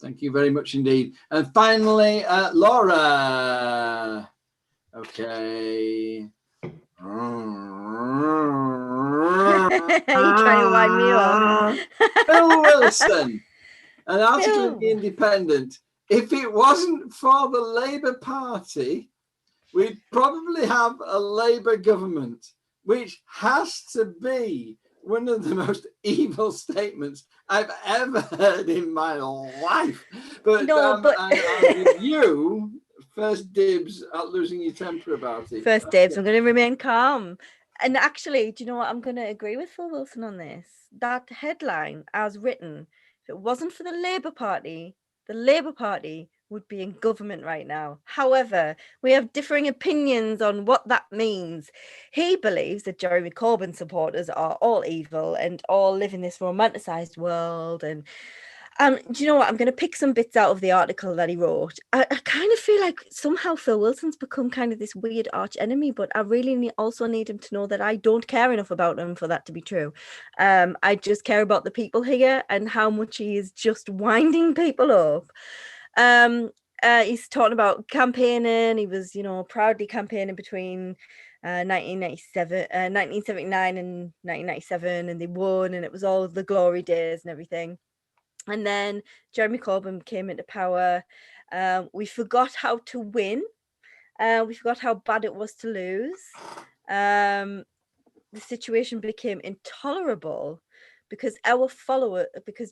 Thank you very much indeed. And finally, Laura. Okay. Are you trying to wind me up? Bill Wilson, an article in The Independent. If it wasn't for the Labour Party, we'd probably have a Labour government, which has to be one of the most evil statements I've ever heard in my life. But, I'll give you first dibs at losing your temper about it. First dibs. I'm going to remain calm. And actually, do you know what? I'm going to agree with Phil Wilson on this. That headline, as written, if it wasn't for the Labour Party would be in government right now. However, we have differing opinions on what that means. He believes that Jeremy Corbyn supporters are all evil and all live in this romanticised world. And do you know what? I'm going to pick some bits out of the article that he wrote. I kind of feel like somehow Phil Wilson's become kind of this weird arch enemy, but I really also need him to know that I don't care enough about him for that to be true. I just care about the people here and how much he is just winding people up. He's talking about campaigning. He was, proudly campaigning between 1979 and 1997, and they won, and it was all the glory days and everything. And then Jeremy Corbyn came into power. We forgot how to win. We forgot how bad it was to lose. The situation became intolerable because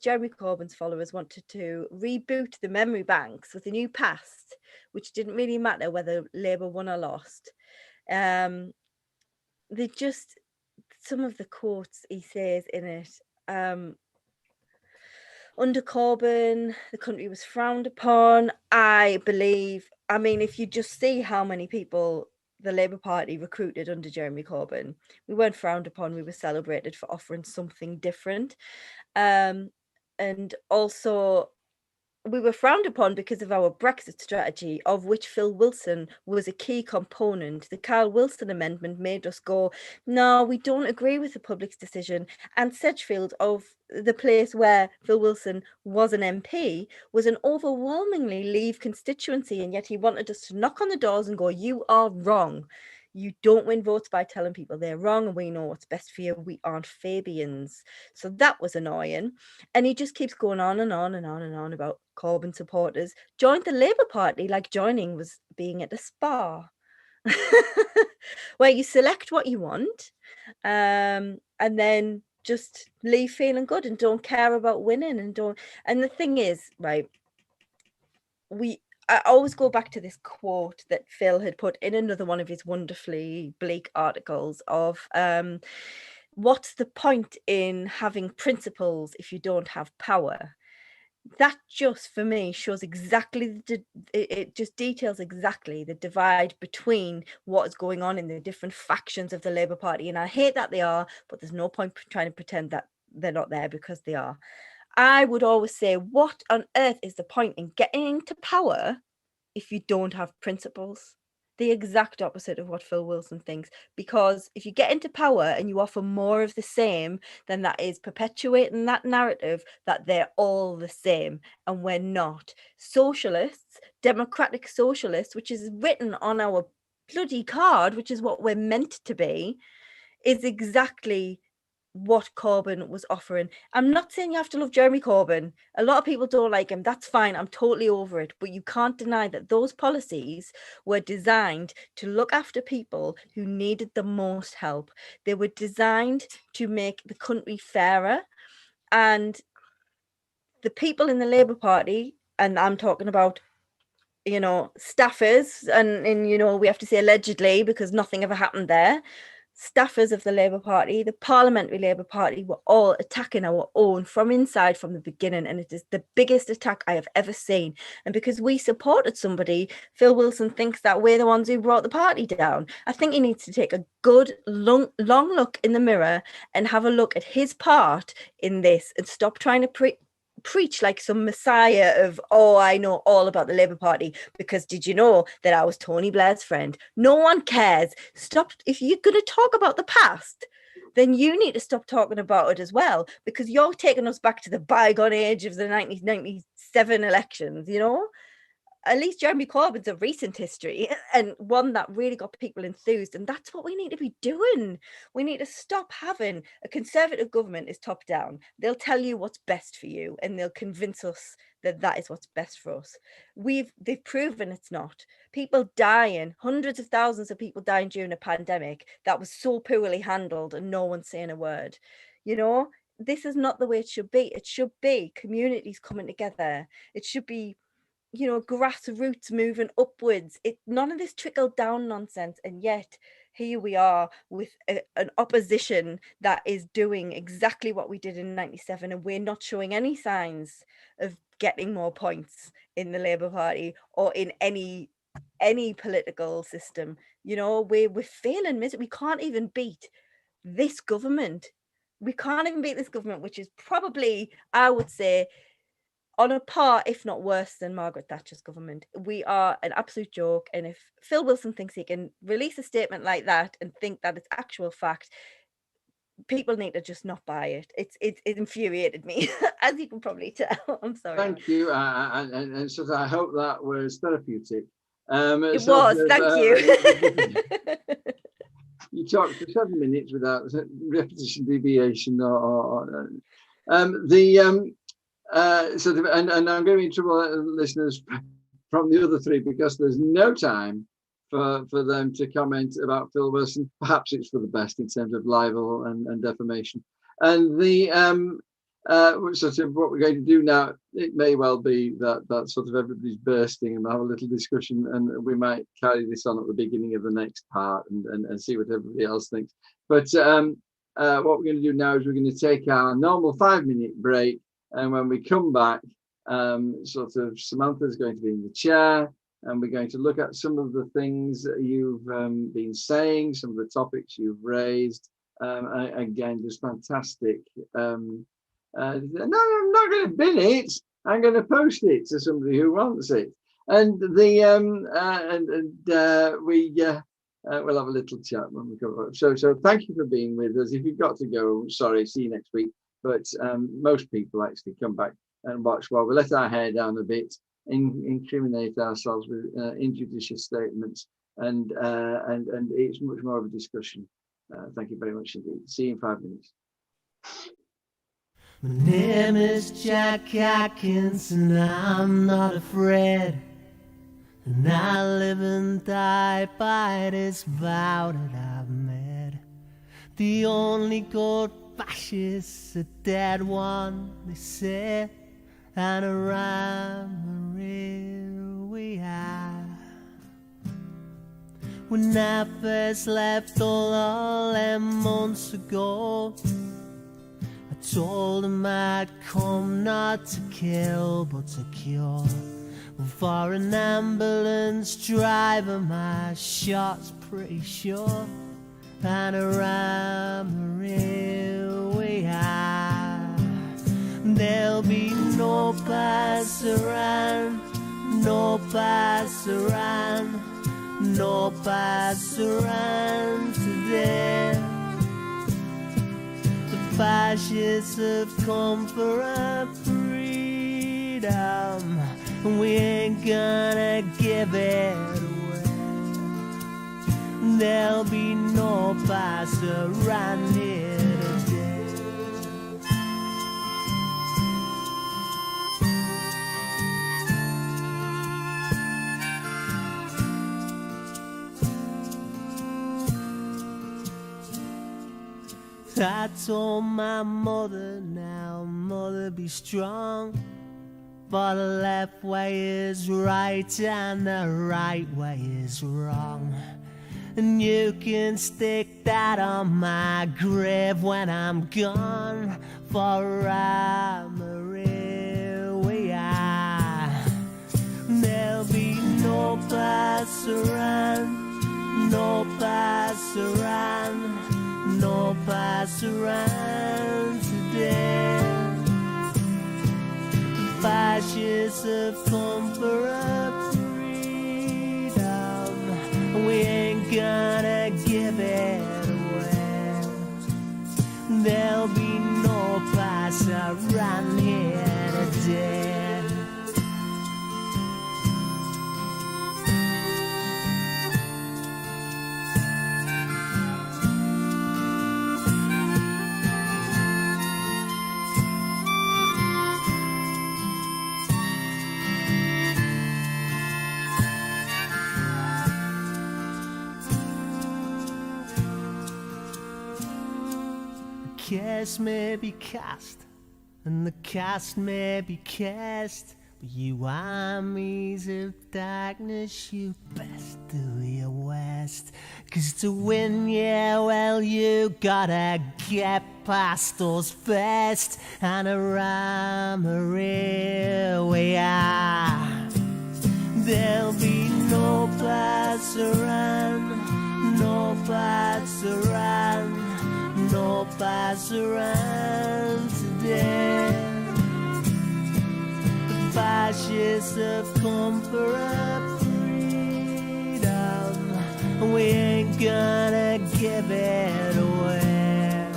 Jeremy Corbyn's followers wanted to reboot the memory banks with a new past, which didn't really matter whether Labour won or lost. Some of the quotes he says in it, under Corbyn, the country was frowned upon. I mean, if you just see how many people the Labour Party recruited under Jeremy Corbyn, we weren't frowned upon, we were celebrated for offering something different. And also, we were frowned upon because of our Brexit strategy, of which Phil Wilson was a key component. The Carl Wilson amendment made us go, no, we don't agree with the public's decision. And Sedgefield, of the place where Phil Wilson was an MP, was an overwhelmingly Leave constituency, and yet he wanted us to knock on the doors and go, you are wrong. You don't win votes by telling people they're wrong, and we know what's best for you. We aren't Fabians. So that was annoying. And he just keeps going on and on and on and on about Corbyn supporters. Joined the Labour Party like joining was being at a spa, where you select what you want, and then just leave feeling good and don't care about winning and the thing is, right, I always go back to this quote that Phil had put in another one of his wonderfully bleak articles of what's the point in having principles if you don't have power? That just, for me, shows exactly, it just details exactly the divide between what is going on in the different factions of the Labour Party. And I hate that they are, but there's no point trying to pretend that they're not there, because they are. I would always say, what on earth is the point in getting into power if you don't have principles? The exact opposite of what Phil Wilson thinks, because if you get into power and you offer more of the same, then that is perpetuating that narrative that they're all the same, and we're not. Socialists, democratic socialists, which is written on our bloody card, which is what we're meant to be, is exactly what Corbyn was offering. I'm not saying you have to love Jeremy Corbyn. A lot of people don't like him. That's fine. I'm totally over it. But you can't deny that those policies were designed to look after people who needed the most help. They were designed to make the country fairer. And the people in the Labour Party, and I'm talking about, staffers, and we have to say allegedly because nothing ever happened there. Staffers of the Labour Party, the Parliamentary Labour Party, were all attacking our own from inside from the beginning, and it is the biggest attack I have ever seen. And because we supported somebody, Phil Wilson thinks that we're the ones who brought the party down. I think he needs to take a good long look in the mirror and have a look at his part in this, and stop trying to preach like some messiah of, oh, I know all about the Labour Party because did you know that I was Tony Blair's friend? No one cares. Stop. If you're going to talk about the past, then you need to stop talking about it as well, because you're taking us back to the bygone age of the 1997 elections. At least Jeremy Corbyn's a recent history, and one that really got people enthused. And that's what we need to be doing. We need to stop having a Conservative government is top down. They'll tell you what's best for you, and they'll convince us that that is what's best for us. They've proven it's not. People dying, hundreds of thousands of people dying during a pandemic that was so poorly handled, and no one's saying a word. This is not the way it should be. It should be communities coming together. It should be grassroots moving upwards. None of this trickle down nonsense. And yet here we are with an opposition that is doing exactly what we did in 97, and we're not showing any signs of getting more points in the Labour Party or in any political system. We're failing miserably. We can't even beat this government. Which is probably, I would say, on a par, if not worse, than Margaret Thatcher's government. We are an absolute joke. And if Phil Wilson thinks he can release a statement like that and think that it's actual fact, people need to just not buy it. It infuriated me, as you can probably tell. I'm sorry. Thank you. And so I hope that was therapeutic. It was. Thank you. You talked for 7 minutes without repetition, deviation, or sort of, and I'm going to be in trouble, listeners, from the other three, because there's no time for them to comment about Phil Wilson. Perhaps it's for the best in terms of libel and defamation. And the sort of what we're going to do now, it may well be that sort of everybody's bursting and we'll have a little discussion, and we might carry this on at the beginning of the next part and see what everybody else thinks. But what we're going to do now is we're going to take our normal 5-minute break, and when we come back, sort of Samantha's going to be in the chair, and we're going to look at some of the things that you've been saying, some of the topics you've raised. Again, just fantastic. No, I'm not going to bin it. I'm going to post it to somebody who wants it. And we'll have a little chat when we come up. So thank you for being with us. If you've got to go, sorry, see you next week. But most people actually come back and watch while we let our hair down a bit, incriminate ourselves with injudicious statements, and it's much more of a discussion. Thank you very much indeed. See you in 5 minutes. My name is Jack Atkins and I'm not afraid, and I live and die by this vow that I've made. The only good fascist, a dead one, they say, and around the we are. When I first left all them months ago, I told him I'd come not to kill but to cure. Well, for an ambulance driver my shot's pretty sure, and around we are. There'll be no pass around, no pass around, no pass around today. The fascists have come for our freedom, and we ain't gonna give it away. There'll be no pass around here today. I told my mother, now mother, be strong, for the left way is right and the right way is wrong. And you can stick that on my grave when I'm gone, for I'm a real we are. There'll be no pass around, no pass around, no pass around today. The fascists have come for our freedom, and we ain't gonna give it away. There'll be no pass around here today. Cast may be cast, and the cast may be cast, but you armies of darkness, you best do your worst. 'Cause to win, yeah, well, you gotta get past us first, and around we are. There'll be no pass around, no pass around, no pass around today. The fascists have come for our freedom, and we ain't gonna give it away.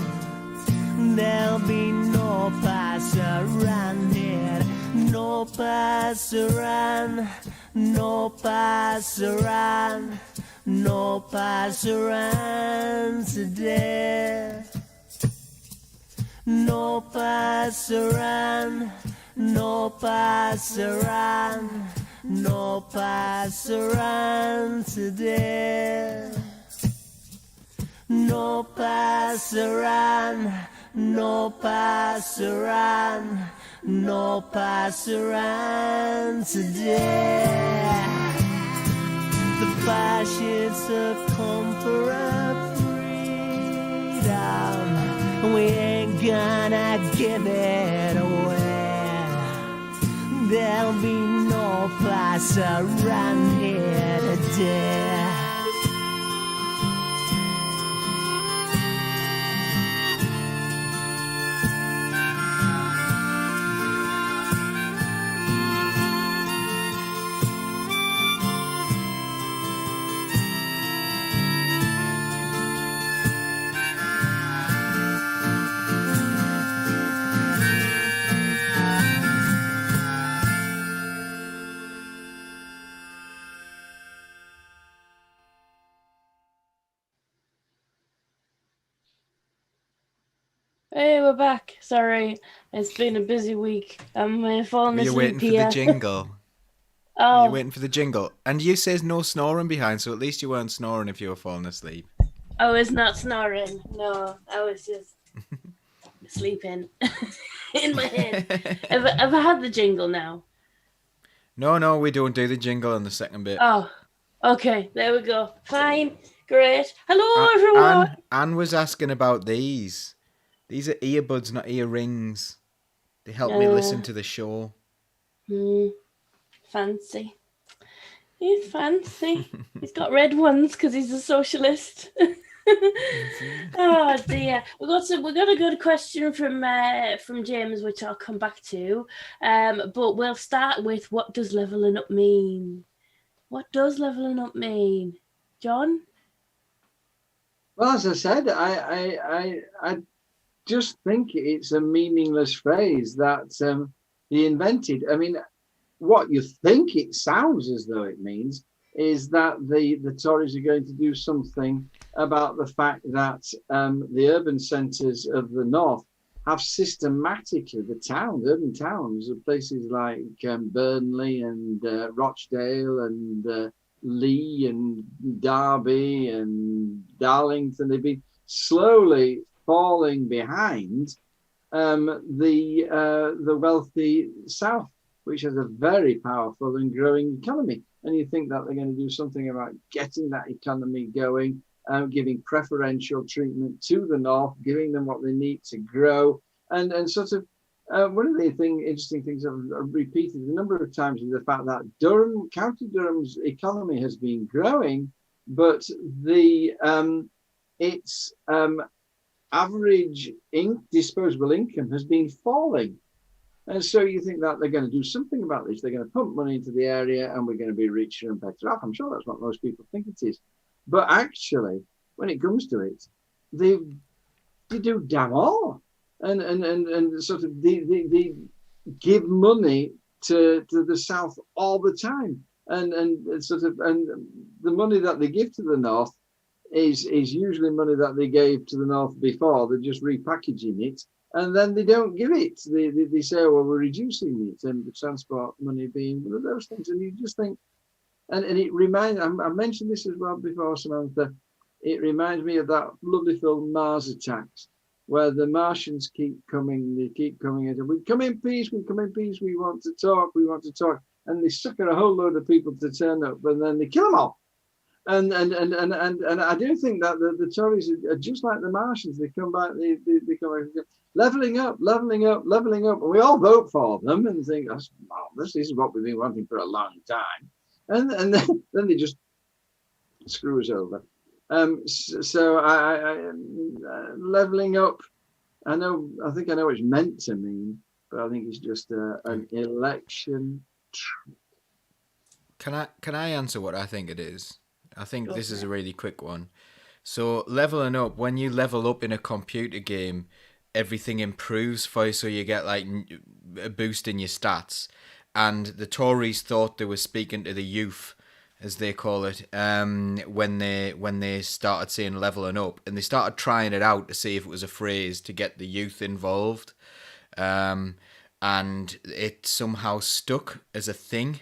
There'll be no pass around here, no pass around, no pass around, no pass around today. No pass around, no pasaran, no pasaran today. No pasaran, no pasaran, no pasaran today. The fascists have come for our freedom, and we ain't gonna give it away. There'll be no pasaran here today. Hey, we're back. Sorry, it's been a busy week. I'm falling Were you asleep waiting for here. the jingle? Oh, You're waiting for the jingle. And you says no snoring behind, so at least you weren't snoring if you were falling asleep. I was not snoring. No, I was just sleeping in my head. Have I had the jingle now? No, we don't do the jingle on the second bit. Oh, okay. There we go. Fine. Great. Hello, everyone. Anne was asking about these. These are earbuds, not earrings. They help me listen to the show. Fancy. He's fancy. He's got red ones because he's a socialist. Oh dear. We got a good question from James, which I'll come back to. But we'll start with, what does leveling up mean? What does leveling up mean, John? Well, as I said, I just think it's a meaningless phrase that he invented. I mean, what you think it sounds as though it means is that the Tories are going to do something about the fact that the urban centres of the north have systematically, urban towns of places like Burnley and Rochdale and Lee and Derby and Darlington, they've been slowly falling behind the wealthy south, which has a very powerful and growing economy. And you think that they're going to do something about getting that economy going, giving preferential treatment to the north, giving them what they need to grow. And sort of one of the interesting things I've repeated a number of times is the fact that County Durham's economy has been growing, but its average disposable income has been falling. And so you think that they're going to do something about this. They're going to pump money into the area and we're going to be richer and better off. I'm sure that's what most people think it is. But actually, when it comes to it, they do damn all. And sort of they give money to the south all the time. And the money that they give to the north is usually money that they gave to the north before. They're just repackaging it. And then they don't give it. They say, well, we're reducing it, and the transport money being one of those things. And you just think, and it reminds, I mentioned this as well before, Samantha, it reminds me of that lovely film Mars Attacks, where the Martians keep coming, and we come in peace, we want to talk. And they sucker a whole load of people to turn up, and then they kill them all. And I do think that the Tories are just like the Martians. They come back, they come back, leveling up, and we all vote for them and think, that's marvelous. This is what we've been wanting for a long time. And then they just screw us over. So I leveling up. I think I know what it's meant to mean, but I think it's just an election trick. Can I answer what I think it is? I think this is a really quick one. So leveling up, when you level up in a computer game, everything improves for you, so you get like a boost in your stats. And the Tories thought they were speaking to the youth, as they call it, when they started saying leveling up, and they started trying it out to see if it was a phrase to get the youth involved. And and it somehow stuck as a thing.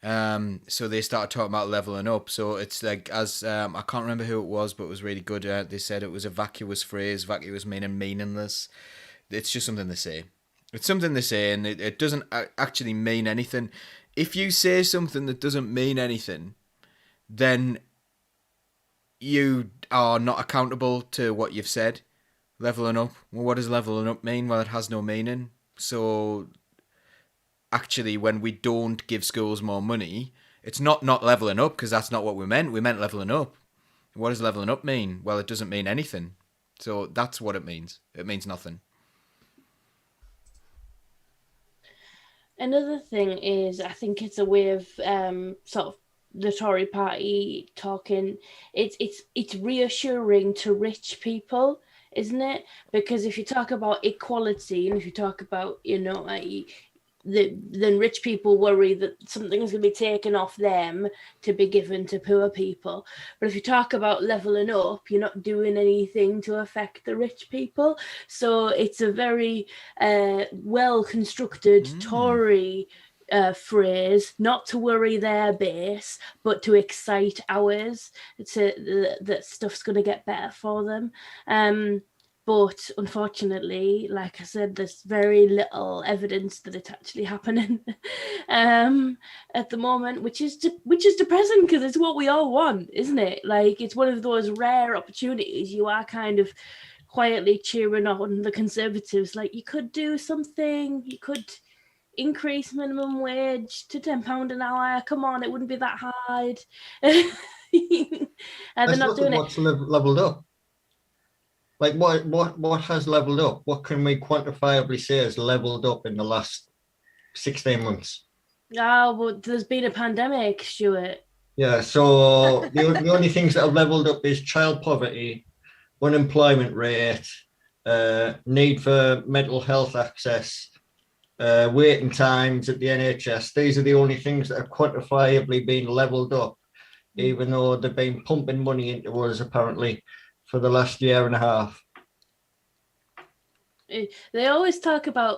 So they started talking about leveling up. So it's like, as I can't remember who it was, but it was really good. They said it was a vacuous phrase, vacuous meaning meaningless. It's just something they say. It's something they say, and it doesn't actually mean anything. If you say something that doesn't mean anything, then you are not accountable to what you've said. Leveling up. Well, what does leveling up mean? Well, it has no meaning. So actually, when we don't give schools more money, it's not leveling up, because that's not what we meant. We meant leveling up. What does leveling up mean? Well, it doesn't mean anything. So that's what it means. It means nothing. Another thing is, I think it's a way of sort of the Tory party talking. It's reassuring to rich people, isn't it? Because if you talk about equality, and if you talk about, then rich people worry that something is going to be taken off them to be given to poor people. But if you talk about leveling up, you're not doing anything to affect the rich people. So it's a very well-constructed Tory phrase, not to worry their base, but to excite ours, that stuff's going to get better for them. But unfortunately, like I said, there's very little evidence that it's actually happening at the moment, which is depressing, because it's what we all want, isn't it? Like, it's one of those rare opportunities you are kind of quietly cheering on the Conservatives. Like, you could do something, you could increase minimum wage to £10 an hour. Come on, it wouldn't be that hard. And they're not doing it. What's leveled up? Like, what has leveled up? What can we quantifiably say has leveled up in the last 16 months? Oh, well, there's been a pandemic, Stuart. Yeah, so the only things that have leveled up is child poverty, unemployment rate, need for mental health access, waiting times at the NHS. These are the only things that have quantifiably been leveled up, even though they've been pumping money into us, apparently, for the last year and a half. They always talk about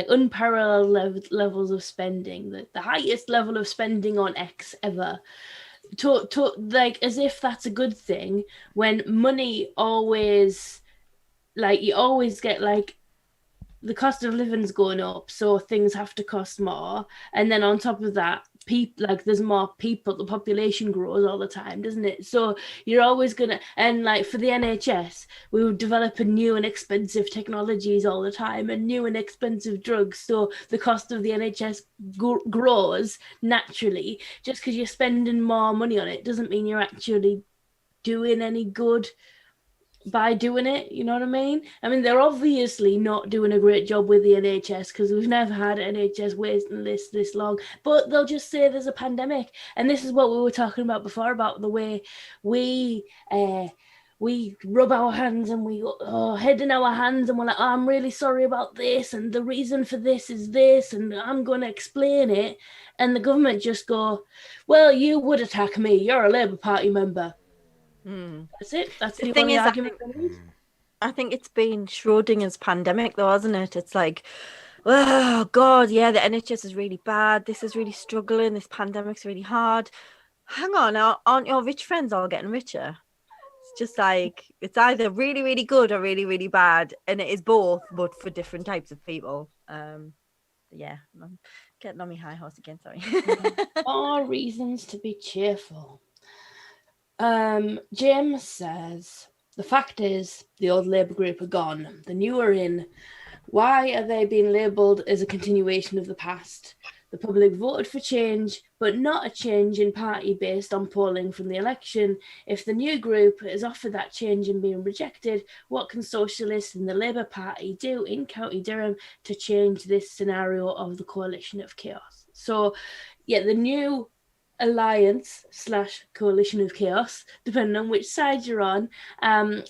unparalleled levels of spending, the highest level of spending on X ever. Like, as if that's a good thing, when money always, like, you always get, like, the cost of living's going up, so things have to cost more, and then on top of that, there's more people, the population grows all the time, doesn't it? So you're always gonna, and like for the NHS, we would develop new and expensive technologies all the time, and new and expensive drugs, so the cost of the NHS grows naturally. Just because you're spending more money on it doesn't mean you're actually doing any good by doing it, you know what I mean? I mean, they're obviously not doing a great job with the NHS, because we've never had an NHS waiting list this long, but they'll just say there's a pandemic. And this is what we were talking about before, about the way we rub our hands and we head in our hands, and we're like, oh, I'm really sorry about this, and the reason for this is this, and I'm going to explain it. And the government just go, well, you would attack me, you're a Labour Party member. That's it. That's the only argument. I think it's been Schrodinger's pandemic, though, hasn't it? It's like, oh God, yeah, the NHS is really bad. This is really struggling. This pandemic's really hard. Hang on, aren't your rich friends all getting richer? It's just like, it's either really, really good or really, really bad, and it is both, but for different types of people. Yeah, I'm getting on my high horse again. Sorry. More reasons to be cheerful. James says, the fact is the old Labour group are gone, the new are in. Why are they being labelled as a continuation of the past? The public voted for change, but not a change in party based on polling from the election. If the new group is offered that change and being rejected, what can socialists in the Labour Party do in County Durham to change this scenario of the coalition of chaos? So, yeah, the new alliance / coalition of chaos, depending on which side you're on,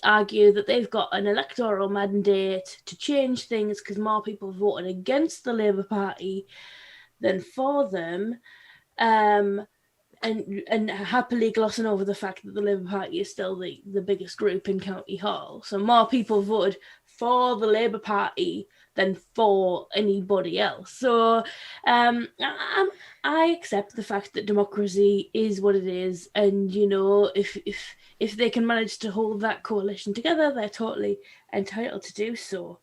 argue that they've got an electoral mandate to change things because more people voted against the Labour Party than for them, and happily glossing over the fact that the Labour Party is still the biggest group in County Hall. So more people voted for the Labour Party than for anybody else. So I accept the fact that democracy is what it is, and you know, if they can manage to hold that coalition together, they're totally entitled to do so.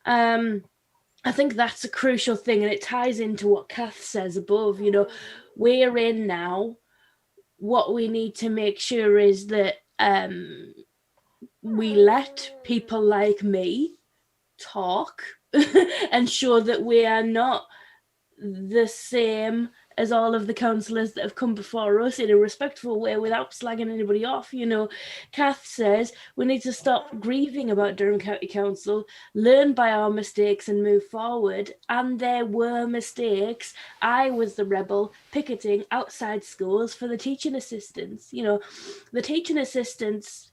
I think that's a crucial thing, and it ties into what Kath says above. You know, we're in now. What we need to make sure is that we let people like me talk and show that we are not the same as all of the councillors that have come before us in a respectful way without slagging anybody off. You know, Kath says we need to stop grieving about Durham County Council, learn by our mistakes and move forward. And there were mistakes. I was the rebel picketing outside schools for the teaching assistants. You know, the teaching assistants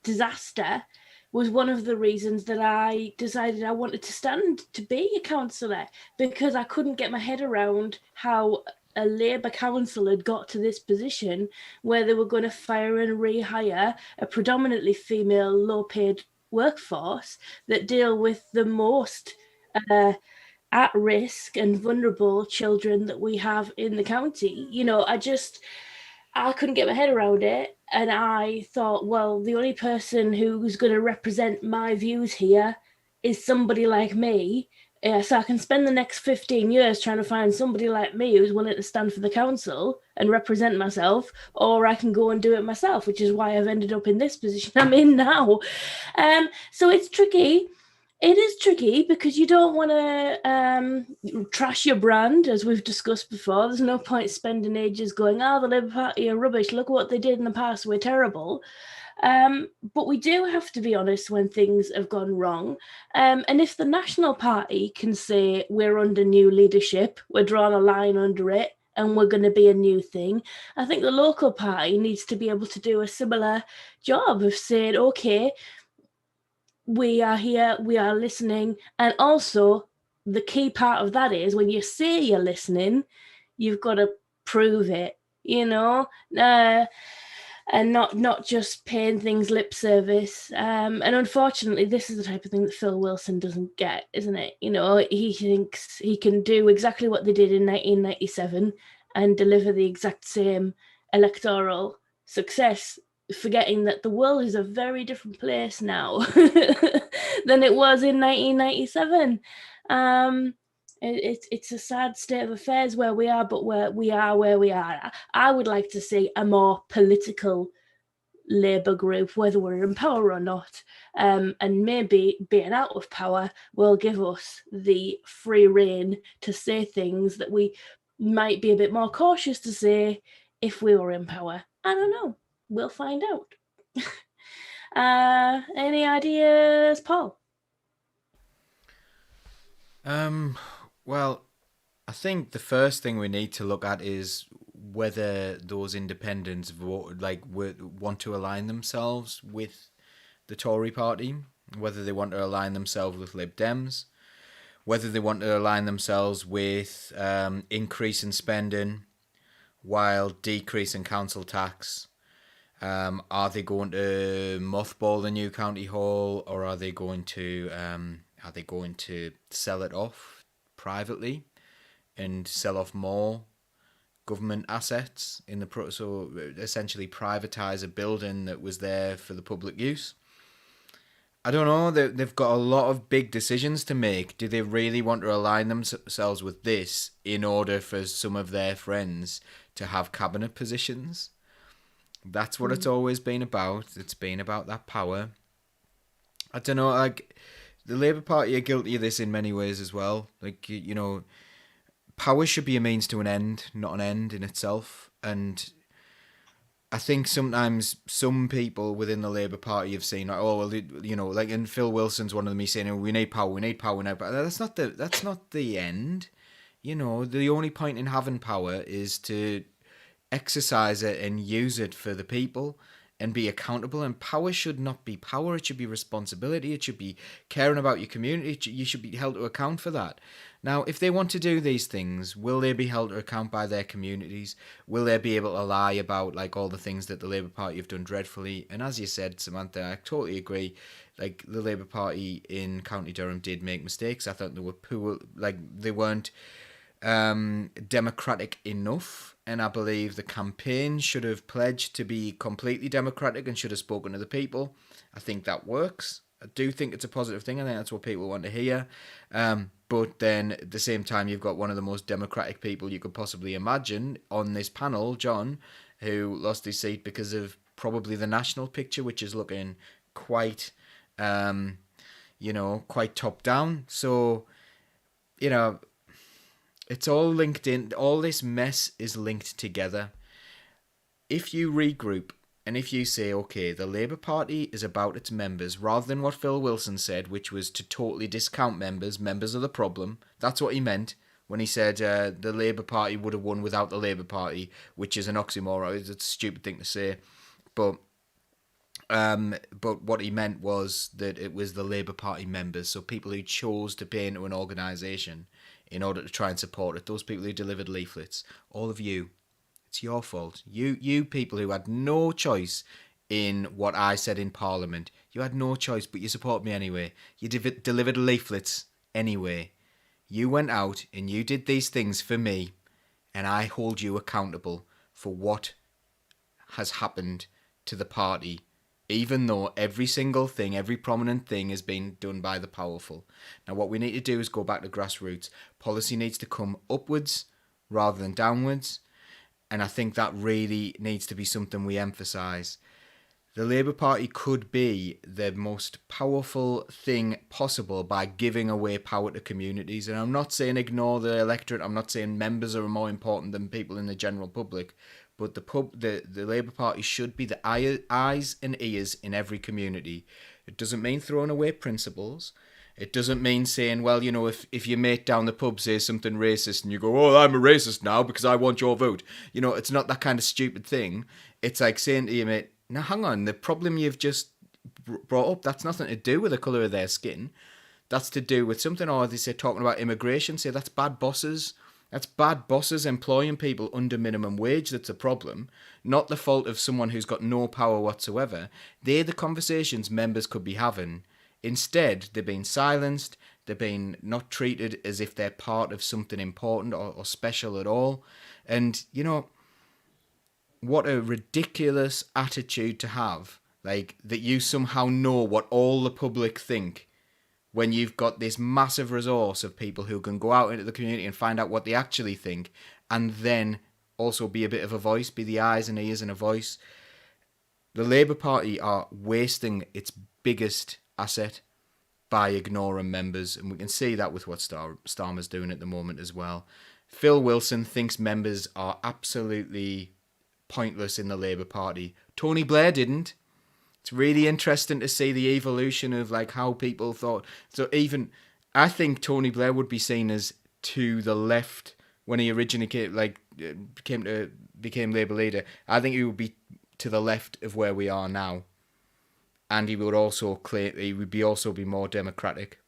disaster was one of the reasons that I decided I wanted to stand to be a councillor, because I couldn't get my head around how a Labour council had got to this position where they were going to fire and rehire a predominantly female, low-paid workforce that deal with the most at-risk and vulnerable children that we have in the county. You know, I couldn't get my head around it. And I thought, well, the only person who's going to represent my views here is somebody like me. So I can spend the next 15 years trying to find somebody like me who's willing to stand for the council and represent myself, or I can go and do it myself, which is why I've ended up in this position I'm in now. So it's tricky. It is tricky because you don't want to trash your brand, as we've discussed before. There's no point spending ages going, the Labour Party are rubbish. Look what they did in the past. We're terrible. But we do have to be honest when things have gone wrong. And if the National Party can say we're under new leadership, we're drawing a line under it, and we're going to be a new thing, I think the local party needs to be able to do a similar job of saying, okay, we are here, we are listening. And also the key part of that is when you say you're listening, you've got to prove it, you know, and not just paying things lip service. And unfortunately, this is the type of thing that Phil Wilson doesn't get, isn't it? You know, he thinks he can do exactly what they did in 1997 and deliver the exact same electoral success, forgetting that the world is a very different place now than it was in 1997. It's a sad state of affairs where we are, but where we are. I would like to see a more political Labour group, whether we're in power or not, and maybe being out of power will give us the free rein to say things that we might be a bit more cautious to say if we were in power. I don't know. We'll find out. Any ideas, Paul? Well, I think the first thing we need to look at is whether those independents want to align themselves with the Tory party, whether they want to align themselves with Lib Dems, whether they want to align themselves with increase in spending while decrease in council tax. Are they going to mothball the new county hall, or are they going to sell it off privately and sell off more government assets so essentially privatize a building that was there for the public use? I don't know. They've got a lot of big decisions to make. Do they really want to align themselves with this in order for some of their friends to have cabinet positions? That's what it's always been about. It's been about that power. I don't know, like, the Labour Party are guilty of this in many ways as well. Like, you know, power should be a means to an end, not an end in itself. And I think sometimes some people within the Labour Party have seen, like, oh, well, you know, like, and Phil Wilson's one of them, he's saying, oh, we need power now. But that's not the end. You know, the only point in having power is to exercise it and use it for the people. and be accountable. And power should not be power. It should be responsibility. It should be caring about your community. You should be held to account for that. Now, if they want to do these things, will they be held to account by their communities? Will they be able to lie about like all the things that the Labour Party have done dreadfully? And as you said, Samantha, I totally agree. Like, the Labour Party in County Durham did make mistakes. I thought they were poor, like they weren't democratic enough, and I believe the campaign should have pledged to be completely democratic and should have spoken to the people. I think that works. I do think it's a positive thing. I think that's what people want to hear. But then at the same time, you've got one of the most democratic people you could possibly imagine on this panel, John, who lost his seat because of probably the national picture, which is looking quite, quite top down. So, it's all linked in. All this mess is linked together. If you regroup and if you say, okay, the Labour Party is about its members, rather than what Phil Wilson said, which was to totally discount members are the problem. That's what he meant when he said the Labour Party would have won without the Labour Party, which is an oxymoron. It's a stupid thing to say. But what he meant was that it was the Labour Party members, so people who chose to pay into an organisation in order to try and support it, those people who delivered leaflets, all of you, it's your fault. You people who had no choice in what I said in Parliament, you had no choice, but you supported me anyway. You delivered leaflets anyway. You went out and you did these things for me, and I hold you accountable for what has happened to the party, even though every single thing, every prominent thing has been done by the powerful. Now, what we need to do is go back to grassroots. Policy needs to come upwards rather than downwards, and I think that really needs to be something we emphasise. The Labour Party could be the most powerful thing possible by giving away power to communities, and I'm not saying ignore the electorate, I'm not saying members are more important than people in the general public, but the Labour Party should be the eyes and ears in every community. It doesn't mean throwing away principles. It doesn't mean saying, well, if your mate down the pub says something racist and you go, oh, I'm a racist now because I want your vote. It's not that kind of stupid thing. It's like saying to your mate, now hang on, the problem you've just brought up, that's nothing to do with the colour of their skin. That's to do with something, or they say talking about immigration, say that's bad bosses. That's bad bosses employing people under minimum wage that's a problem, not the fault of someone who's got no power whatsoever. They're the conversations members could be having. Instead, they're being silenced, they're being not treated as if they're part of something important or special at all. And, what a ridiculous attitude to have, like, that you somehow know what all the public think, when you've got this massive resource of people who can go out into the community and find out what they actually think, and then also be a bit of a voice, be the eyes and ears and a voice. The Labour Party are wasting its biggest asset by ignoring members, and we can see that with what Starmer's doing at the moment as well. Phil Wilson thinks members are absolutely pointless in the Labour Party. Tony Blair didn't. It's really interesting to see the evolution of like how people thought. So even I think Tony Blair would be seen as to the left when he originally became Labour leader. I think he would be to the left of where we are now, and he would also claim he would also be more democratic.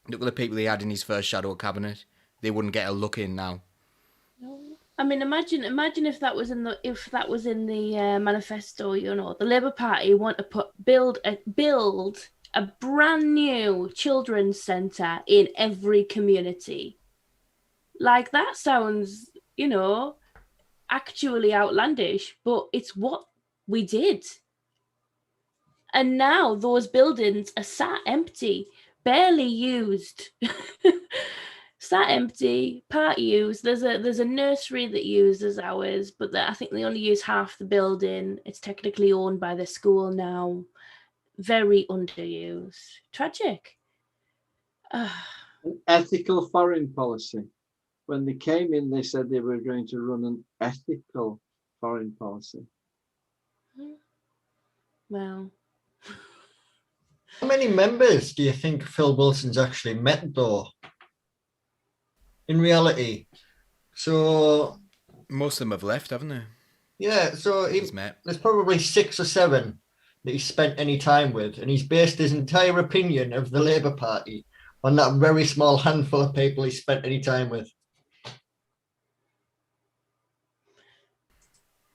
Look at the people he had in his first shadow cabinet; they wouldn't get a look in now. I mean, imagine if that was in the manifesto. The Labour Party want to build a brand new children's centre in every community. Like, that sounds, actually outlandish, but it's what we did. And now those buildings are sat empty, barely used. Sat empty, part used. There's a nursery that uses ours, but I think they only use half the building. It's technically owned by the school now. Very underused. Tragic. Ethical foreign policy. When they came in, they said they were going to run an ethical foreign policy. Well. How many members do you think Phil Wilson's actually met, though? In reality, so most of them have left, haven't they? Yeah, so he's met. there's probably 6 or 7 that he's spent any time with, and he's based his entire opinion of the Labour Party on that very small handful of people he spent any time with.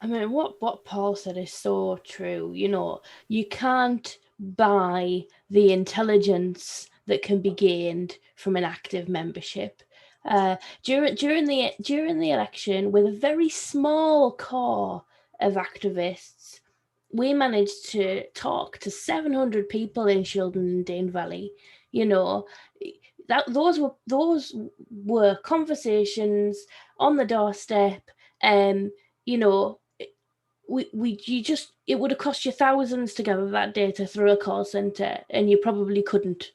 I mean, what Paul said is so true. You know, you can't buy the intelligence that can be gained from an active membership. During the election, with a very small core of activists, we managed to talk to 700 people in Shildon and Dane Valley. You know, those were conversations on the doorstep. You know, it would have cost you thousands to gather that data through a call center, and you probably couldn't.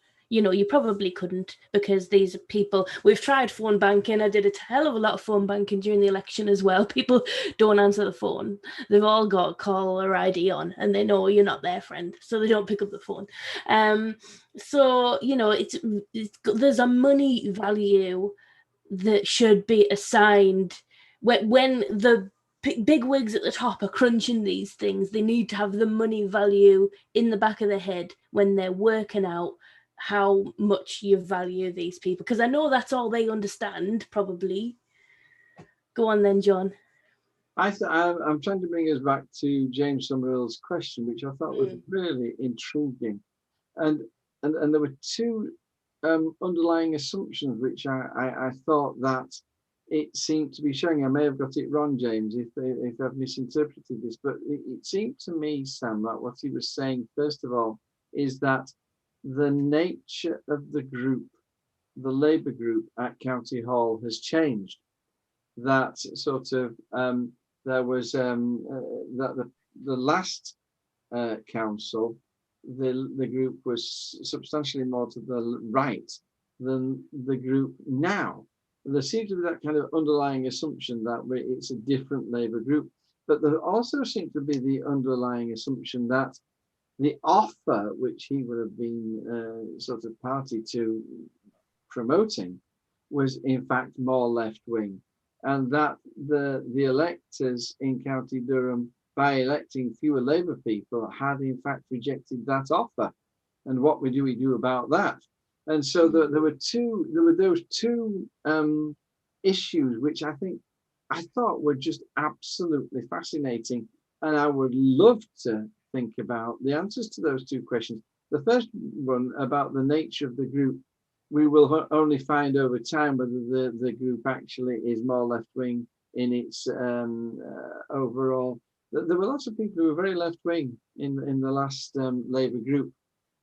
Because these people, we've tried phone banking. I did a hell of a lot of phone banking during the election as well. People don't answer the phone. They've all got caller ID on, and they know you're not their friend, so they don't pick up the phone. So there's a money value that should be assigned when the big wigs at the top are crunching these things. They need to have the money value in the back of their head when they're working out how much you value these people, because I know that's all they understand, probably. Go on then, John. I'm trying to bring us back to James Summerall's question, which I thought was really intriguing, and there were 2 underlying assumptions which I thought that it seemed to be showing. I may have got it wrong, James, if I've misinterpreted this, but it seemed to me, Sam, that what he was saying, first of all, is that the nature of the group, the Labour group at County Hall, has changed. That sort of there was that the last council, the group was substantially more to the right than the group now. There seems to be that kind of underlying assumption that it's a different Labour group, but there also seemed to be the underlying assumption that the offer which he would have been sort of party to promoting was in fact more left-wing, and that the electors in County Durham, by electing fewer Labour people, had in fact rejected that offer. And what do we do about that? And so there were those 2 issues which I thought were just absolutely fascinating, and I would love to think about the answers to those 2 questions. The first one about the nature of the group, we will only find over time whether the group actually is more left-wing in its overall. There were lots of people who were very left-wing in the last Labour group.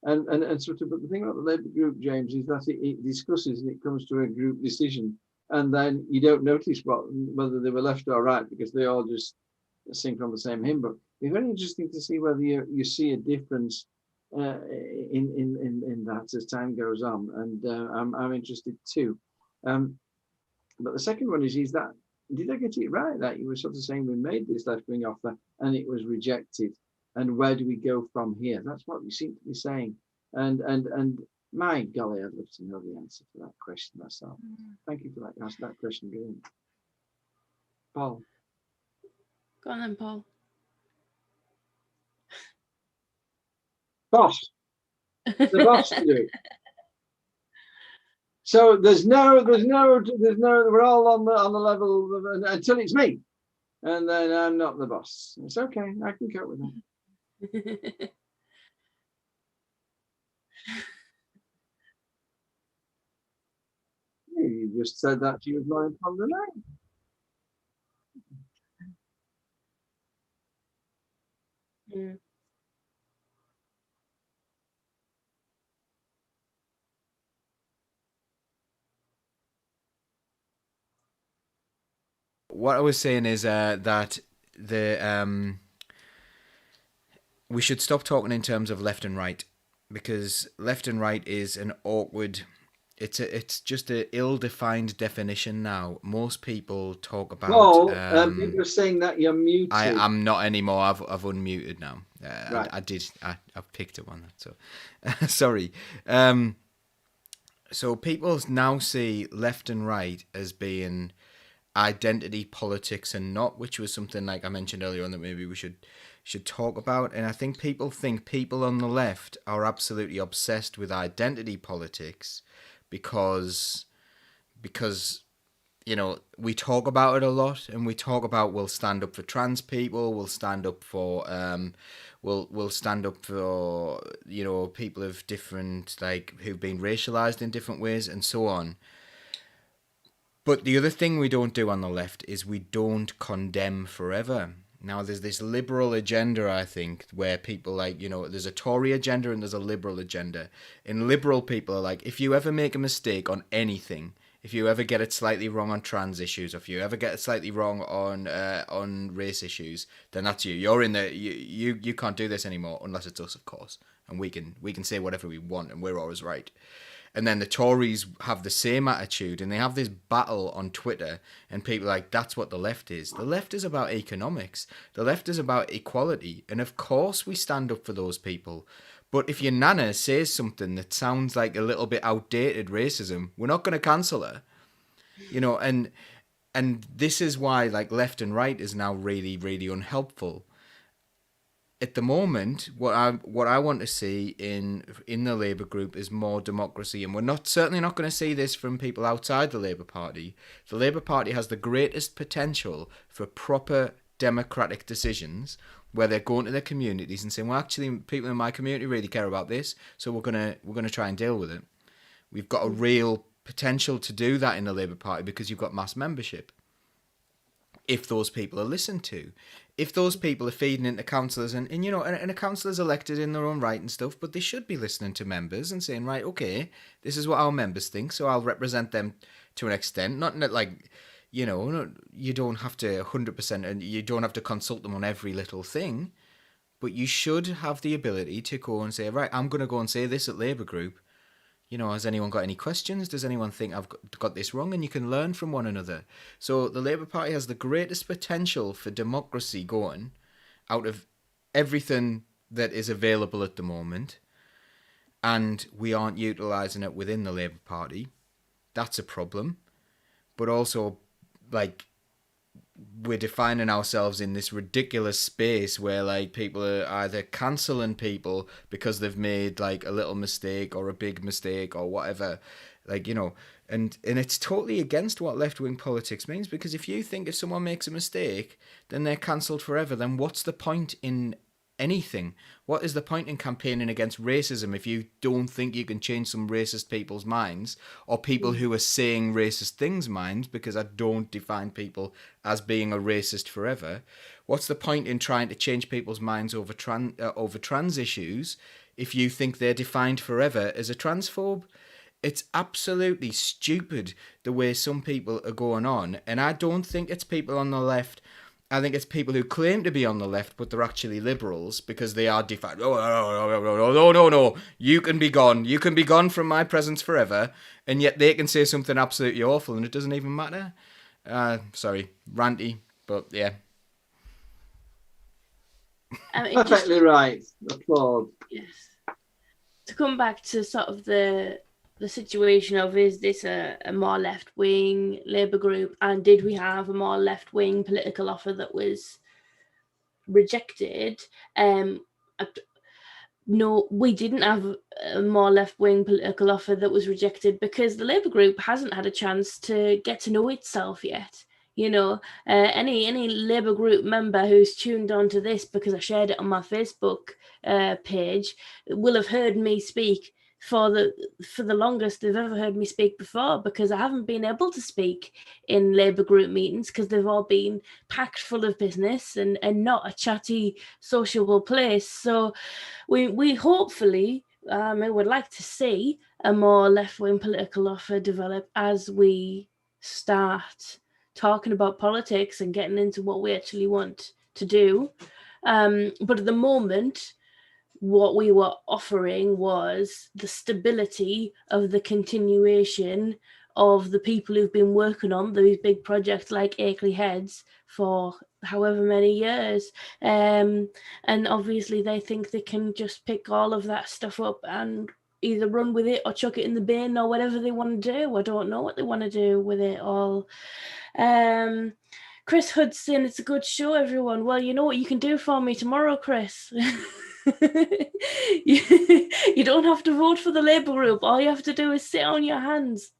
And sort of, but the thing about the Labour group, James, is that it discusses and it comes to a group decision, and then you don't notice whether they were left or right, because they all just sing from the same hymn book. It's very interesting to see whether you see a difference in that as time goes on, and I'm interested too. But the second one is that, did I get it right that you were sort of saying we made this left-wing offer and it was rejected, and where do we go from here? That's what you seem to be saying, and my golly, I'd love to know the answer to that question myself. Thank you for that. Ask that question again, Paul. Go on then, Paul. Boss. The boss to do it. So there's no, we're all on the level of, until it's me, and then I'm not the boss. It's okay, I can cope with that. You just said that you was lying from the name. What I was saying is that we should stop talking in terms of left and right, because left and right is an awkward. It's just an ill-defined definition now. Most people talk about. Paul, you're saying that you're muted. I'm not anymore. I've unmuted now. Right. I've picked up on that. So sorry. So people now see left and right as being identity politics and not, which was something like I mentioned earlier on that maybe we should talk about. And I think people on the left are absolutely obsessed with identity politics because you know, we talk about it a lot, and we talk about we'll stand up for trans people, we'll stand up for we'll stand up for, you know, people of different, like, who've been racialized in different ways and so on. But the other thing we don't do on the left is we don't condemn forever. Now, there's this liberal agenda, I think, where people, like, you know, there's a Tory agenda and there's a liberal agenda. And liberal people are like, if you ever make a mistake on anything, if you ever get it slightly wrong on trans issues, or if you ever get it slightly wrong on race issues, then that's you. You're in the you can't do this anymore unless it's us, of course, and we can say whatever we want and we're always right. And then the Tories have the same attitude, and they have this battle on Twitter, and people are like, that's what the left is. The left is about economics. The left is about equality, and of course we stand up for those people. But if your nana says something that sounds like a little bit outdated racism, we're not going to cancel her. You know, and this is why, like, left and right is now really, really unhelpful. At the moment, what I want to see in the Labour group is more democracy, and we're certainly not going to see this from people outside the Labour Party. The Labour Party has the greatest potential for proper democratic decisions, where they're going to their communities and saying, well, actually, people in my community really care about this, so we're gonna try and deal with it. We've got a real potential to do that in the Labour Party because you've got mass membership. If those people are listened to, if those people are feeding into councillors, and you know, and a councillor's elected in their own right and stuff, but they should be listening to members and saying, right, okay, this is what our members think, so I'll represent them to an extent, not like, you know, you don't have to 100%, and you don't have to consult them on every little thing, but you should have the ability to go and say, right, I'm going to go and say this at Labour Group. You know, has anyone got any questions? Does anyone think I've got this wrong? And you can learn from one another. So the Labour Party has the greatest potential for democracy going out of everything that is available at the moment, and we aren't utilising it within the Labour Party. That's a problem. But also, like, we're defining ourselves in this ridiculous space where, like, people are either cancelling people because they've made, like, a little mistake or a big mistake or whatever, like, you know, and it's totally against what left-wing politics means, because if you think if someone makes a mistake, then they're cancelled forever, then what's the point in anything? What is the point in campaigning against racism if you don't think you can change some racist people's minds, or people who are saying racist things' minds, because I don't define people as being a racist forever? What's the point in trying to change people's minds over trans issues if you think they're defined forever as a transphobe? It's absolutely stupid the way some people are going on, and I don't think it's people on the left. I think it's people who claim to be on the left, but they're actually liberals because they are defined. No. You can be gone. You can be gone from my presence forever. And yet they can say something absolutely awful and it doesn't even matter. Sorry, ranty, but yeah. Perfectly right. Applaud. Yes. To come back to sort of the situation of, is this a more left-wing Labour group, and did we have a more left-wing political offer that was rejected? No, we didn't have a more left-wing political offer that was rejected because the Labour group hasn't had a chance to get to know itself yet. You know, any Labour group member who's tuned on to this because I shared it on my Facebook page will have heard me speak for the longest they've ever heard me speak before, because I haven't been able to speak in Labour group meetings because they've all been packed full of business and not a chatty, sociable place. So we hopefully I would like to see a more left-wing political offer develop as we start talking about politics and getting into what we actually want to do. But at the moment, what we were offering was the stability of the continuation of the people who've been working on these big projects like Akeley Heads for however many years. And obviously they think they can just pick all of that stuff up and either run with it or chuck it in the bin or whatever they want to do. I don't know what they want to do with it all. Chris Hudson, it's a good show, everyone. Well, you know what you can do for me tomorrow, Chris. You don't have to vote for the Labour group. All you have to do is sit on your hands.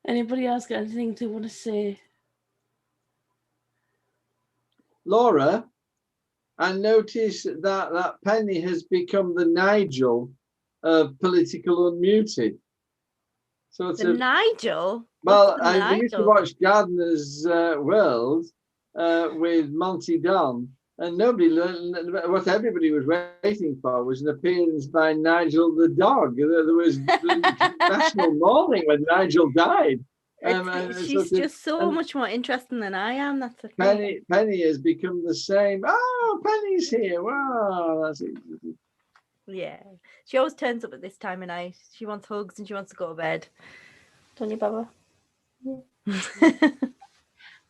Anybody else got anything they want to say? Laura, I noticed that Penny has become the Nigel of Political Unmuted. Sort The of, Nigel? well, What's the I used to Nigel? watch Gardener's World with Monty Don, and what everybody was waiting for was an appearance by Nigel the dog. There was national mourning when Nigel died. She's just so much more interesting than I am. That's the thing. Penny has become the same. Oh, Penny's here. Wow, that's it. Yeah, she always turns up at this time of night. She wants hugs and she wants to go to bed. Don't you, Baba? Yeah.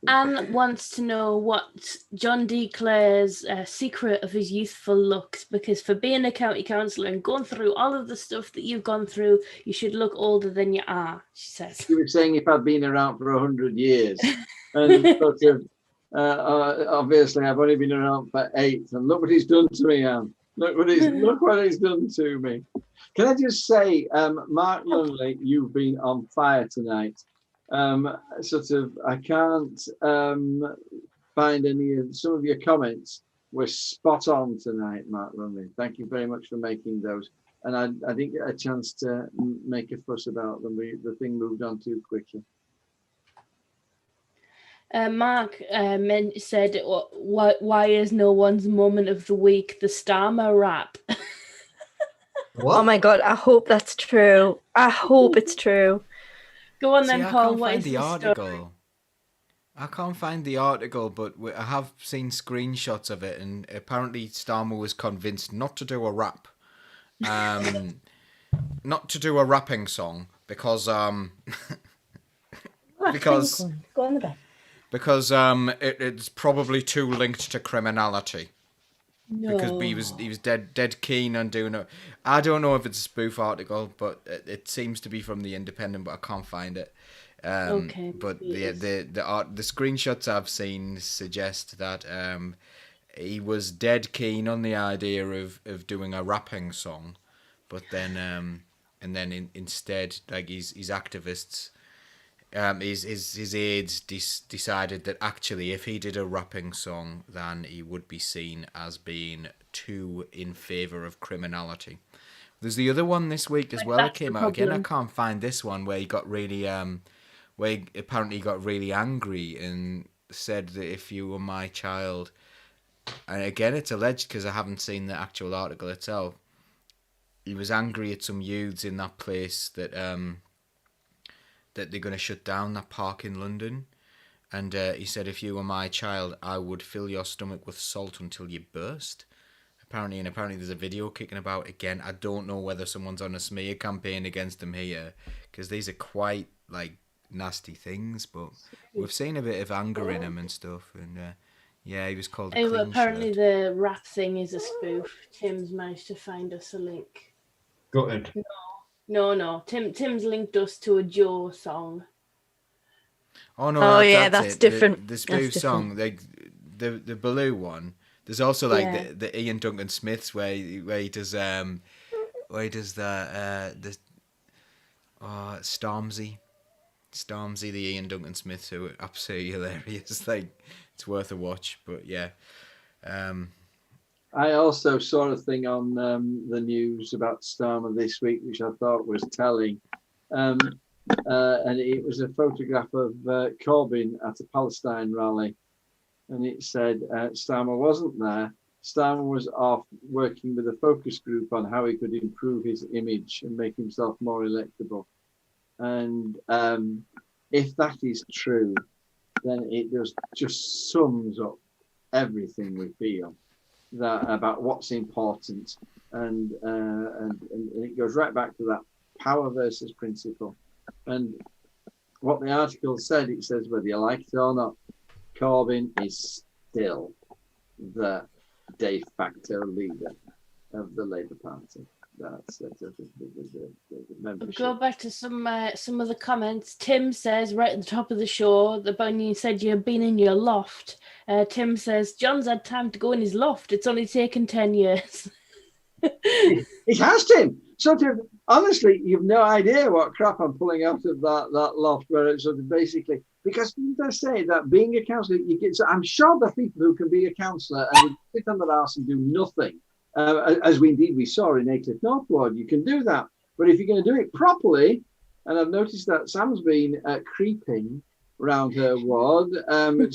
Anne wants to know what John declares secret of his youthful looks, because for being a county councillor and going through all of the stuff that you've gone through, you should look older than you are, she says. She was saying if I'd been around for 100 years. And sort of, obviously, I've only been around for 8. And look what he's done to me, Anne. Look what he's done to me. Can I just say, Mark Lunley, you've been on fire tonight. I can't find any of some of your comments were spot on tonight, Mark Lunley. Thank you very much for making those. And I didn't get a chance to make a fuss about them. The thing moved on too quickly. Mark said, why is no one's moment of the week the Starmer rap? What? Oh my God, I hope that's true. I hope it's true. Go on See, then, I Paul. can't What find is the the article. story? I can't find the article, but I have seen screenshots of it, and apparently Starmer was convinced not to do a rap, not to do a rapping song because Go on the bed. because it's probably too linked to criminality. No. Because he was dead keen on doing it. I don't know if it's a spoof article, but it seems to be from the Independent, but I can't find it. Okay. But the screenshots I've seen suggest that he was dead keen on the idea of doing a rapping song, but then instead, like his activists. His aides decided that actually if he did a rapping song then he would be seen as being too in favour of criminality. There's the other one this week as well that came out again. I can't find this one where he got really where he apparently got really angry and said that if you were my child, and again it's alleged because I haven't seen the actual article itself, he was angry at some youths in that place that they're going to shut down that park in London. And he said, if you were my child, I would fill your stomach with salt until you burst. Apparently there's a video kicking about again. I don't know whether someone's on a smear campaign against him here, because these are quite, like, nasty things. But we've seen a bit of anger in him and stuff. And, yeah, he was called a clean apparently shirt. the rap thing is a spoof. Tim's managed to find us a link. Go ahead. No. Tim's linked us to a Joe song. Oh no! Oh, yeah, that's that's it. different. The spoof song, like the Baloo one. There's also like the Ian Duncan Smiths where he does Stormzy, the Ian Duncan Smiths, who are absolutely hilarious. Like, it's worth a watch. But yeah. I also saw a thing on the news about Starmer this week, which I thought was telling. And it was a photograph of Corbyn at a Palestine rally. And it said Starmer wasn't there. Starmer was off working with a focus group on how he could improve his image and make himself more electable. And if that is true, then it just sums up everything we feel about what's important. And it goes right back to that power versus principle. And what the article said, it says, whether you like it or not, Corbyn is still the de facto leader of the Labour Party. That's the We'll membership. go back to some of the comments. Tim says right at the top of the show, the bunny said you've been in your loft. Tim says John's had time to go in his loft. It's only taken 10 years. It has, Tim. Sort of, honestly, you've no idea what crap I'm pulling out of that loft, where it's sort of basically, because I say that being a counsellor, you get. So I'm sure there are people who can be a counsellor and sit on their arse and do nothing, as we saw in Aycliffe North Ward. You can do that, but if you're going to do it properly, and I've noticed that Sam's been creeping around her ward, looking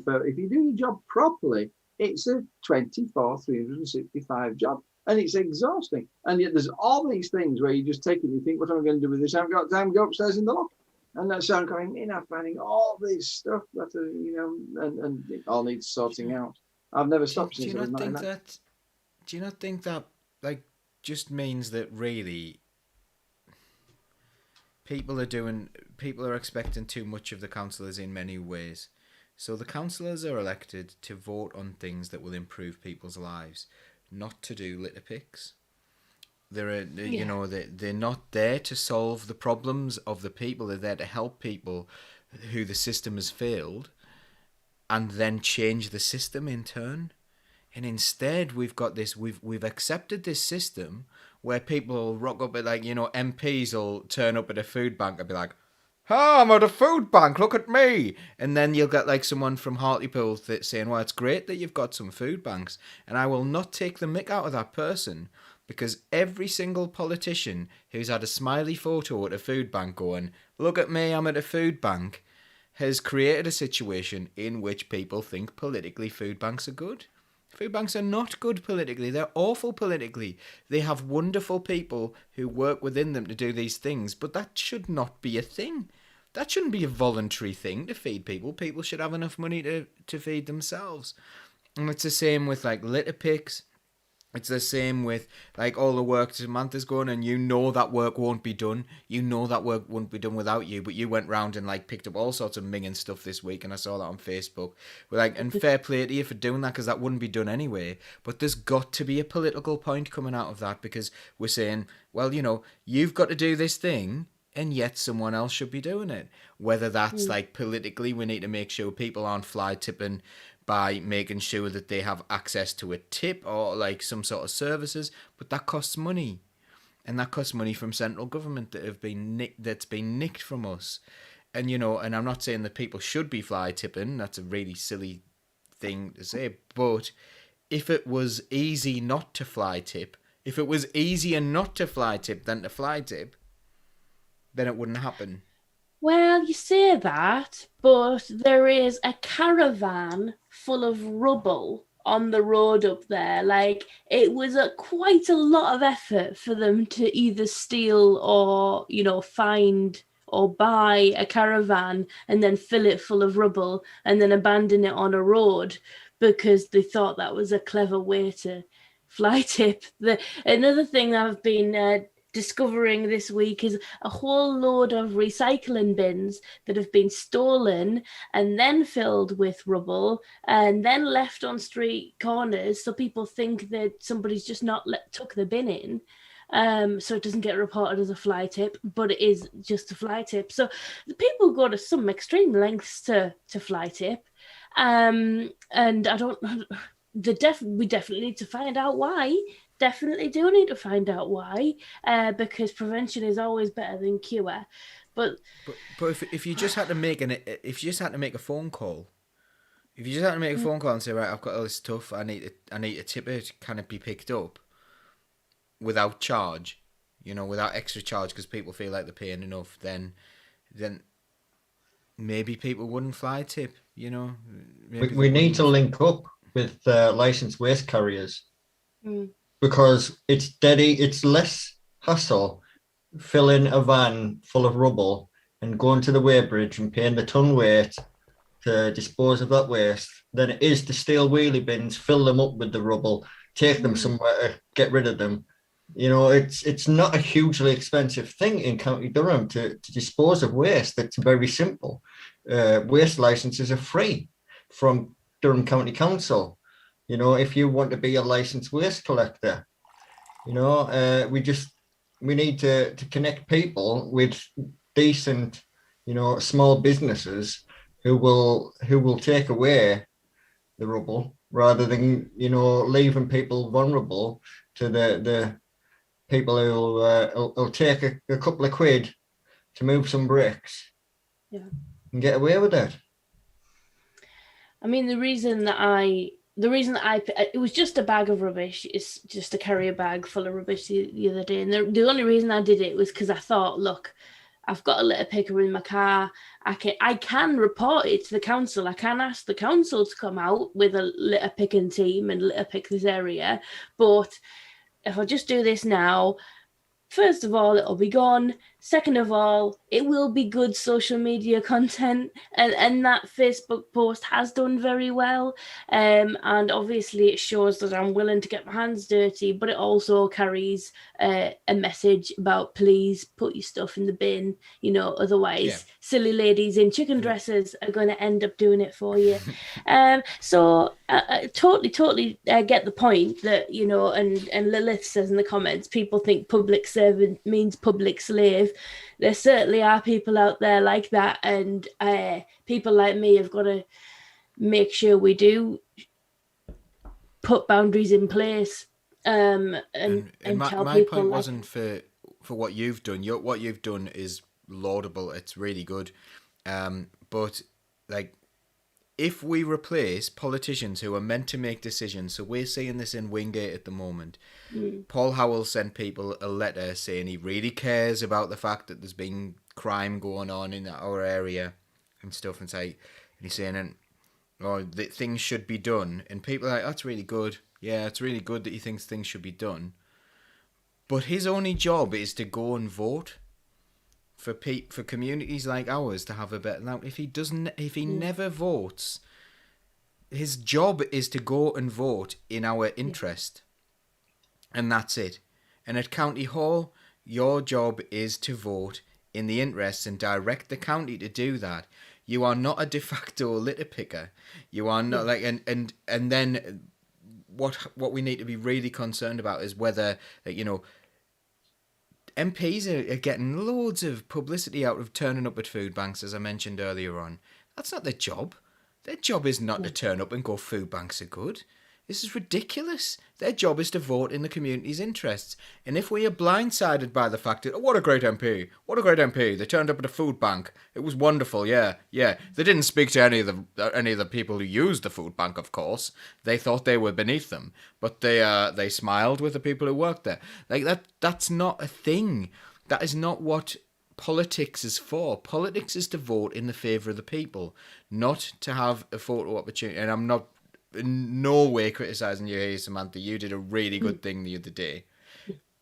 for, if you do your job properly, it's a 365 job, and it's exhausting. And yet there's all these things where you just take it and you think, what am I going to do with this? I haven't got time to go upstairs in the loft. And that's how I'm going in, I'm finding all this stuff that, and it all needs sorting out. I've never stopped since I was 99. Do you not think that, like, just means that really people are expecting too much of the councillors in many ways? So the councillors are elected to vote on things that will improve people's lives, not to do litter picks. They're not there to solve the problems of the people. They're there to help people who the system has failed, and then change the system in turn. And instead, we've got this. We've accepted this system where people will rock up at, like, MPs will turn up at a food bank and be like, "Oh, I'm at a food bank, look at me." And then you'll get like someone from Hartlepool saying, "Well, it's great that you've got some food banks." And I will not take the mick out of that person, because every single politician who's had a smiley photo at a food bank going, "Look at me, I'm at a food bank," has created a situation in which people think politically food banks are good. Food banks are not good politically. They're awful politically. They have wonderful people who work within them to do these things, but that should not be a thing. That shouldn't be a voluntary thing to feed people. People should have enough money to feed themselves. And it's the same with, like, litter picks. It's the same with, like, all the work Samantha's going, and that work won't be done. That work won't be done without you, but you went round and, like, picked up all sorts of minging stuff this week, and I saw that on Facebook. We're like, and fair play to you for doing that, because that wouldn't be done anyway. But there's got to be a political point coming out of that, because we're saying, well, you've got to do this thing, and yet someone else should be doing it. Whether that's like politically, we need to make sure people aren't fly tipping by making sure that they have access to a tip or like some sort of services, but that costs money, and that costs money from central government that's been nicked from us. And and I'm not saying that people should be fly tipping. That's a really silly thing to say. But if it was easy not to fly tip, if it was easier not to fly tip than to fly tip, then it wouldn't happen. Well, you say that, but there is a caravan full of rubble on the road up there. Like, it was quite a lot of effort for them to either steal or, find or buy a caravan and then fill it full of rubble and then abandon it on a road because they thought that was a clever way to fly tip. Another thing that I've been discovering this week is a whole load of recycling bins that have been stolen and then filled with rubble and then left on street corners, so people think that somebody's just not took the bin in, so it doesn't get reported as a fly tip, but it is just a fly tip. So the people go to some extreme lengths to fly tip, and I don't. We definitely need to find out why. Definitely do need to find out why, because prevention is always better than cure. But if you just had to make a phone call, and say, right, I've got all this stuff, I need to tip it, can it be picked up without charge, without extra charge, because people feel like they're paying enough, then maybe people wouldn't fly tip. We need to link up with licensed waste carriers. Because it's less hassle filling a van full of rubble and going to the weighbridge and paying the ton weight to dispose of that waste than it is to steal wheelie bins, fill them up with the rubble, take them somewhere to get rid of them. It's not a hugely expensive thing in County Durham to dispose of waste. It's very simple. Waste licenses are free from Durham County Council. You know, if you want to be a licensed waste collector, you know, we need to connect people with decent, you know, small businesses who will take away the rubble rather than, you know, leaving people vulnerable to the people who'll take a couple of quid to move some bricks and get away with it. I mean, the reason that I it was just a bag of rubbish. It's just to carry a bag full of rubbish the other day, and the only reason I did it was because I thought, look, I've got a litter picker in my car. I can report it to the council. I can ask the council to come out with a litter picking team and litter pick this area. But if I just do this now, first of all, it'll be gone. Second of all, it will be good social media content, and that Facebook post has done very well. And obviously, it shows that I'm willing to get my hands dirty, but it also carries a message about please put your stuff in the bin. You know, otherwise, silly ladies in chicken dresses are going to end up doing it for you. So I totally get the point that, you know, and Lilith says in the comments, people think public servant means public slave. There certainly are people out there like that, and people like me have got to make sure we do put boundaries in place. And tell my people point wasn't for what you've done. What you've done is laudable. It's really good. But like, if we replace politicians who are meant to make decisions, so we're seeing this in Wingate at the moment. Paul Howell sent people a letter saying he really cares about the fact that there's been crime going on in our area and stuff, and he's saying, that things should be done, and people are like, that's really good. Yeah, it's really good that he thinks things should be done. But his only job is to go and vote for communities like ours to have a better life. If he never votes, his job is to go and vote in our interest, and that's it. And at County Hall, your job is to vote in the interests and direct the county to do that. You are not a de facto litter picker. You are not and then what we need to be really concerned about is whether, you know, MPs are getting loads of publicity out of turning up at food banks, as I mentioned earlier on. That's not their job. Their job is not to turn up and go, food banks are good. This is ridiculous. Their job is to vote in the community's interests. And if we are blindsided by the fact that, oh, what a great MP. What a great MP. They turned up at a food bank. It was wonderful. Yeah. They didn't speak to any of the people who used the food bank, of course. They thought they were beneath them. But they smiled with the people who worked there. Like that's not a thing. That is not what politics is for. Politics is to vote in the favour of the people, not to have a photo opportunity. And I'm not in no way criticising you here, Samantha. You did a really good thing the other day.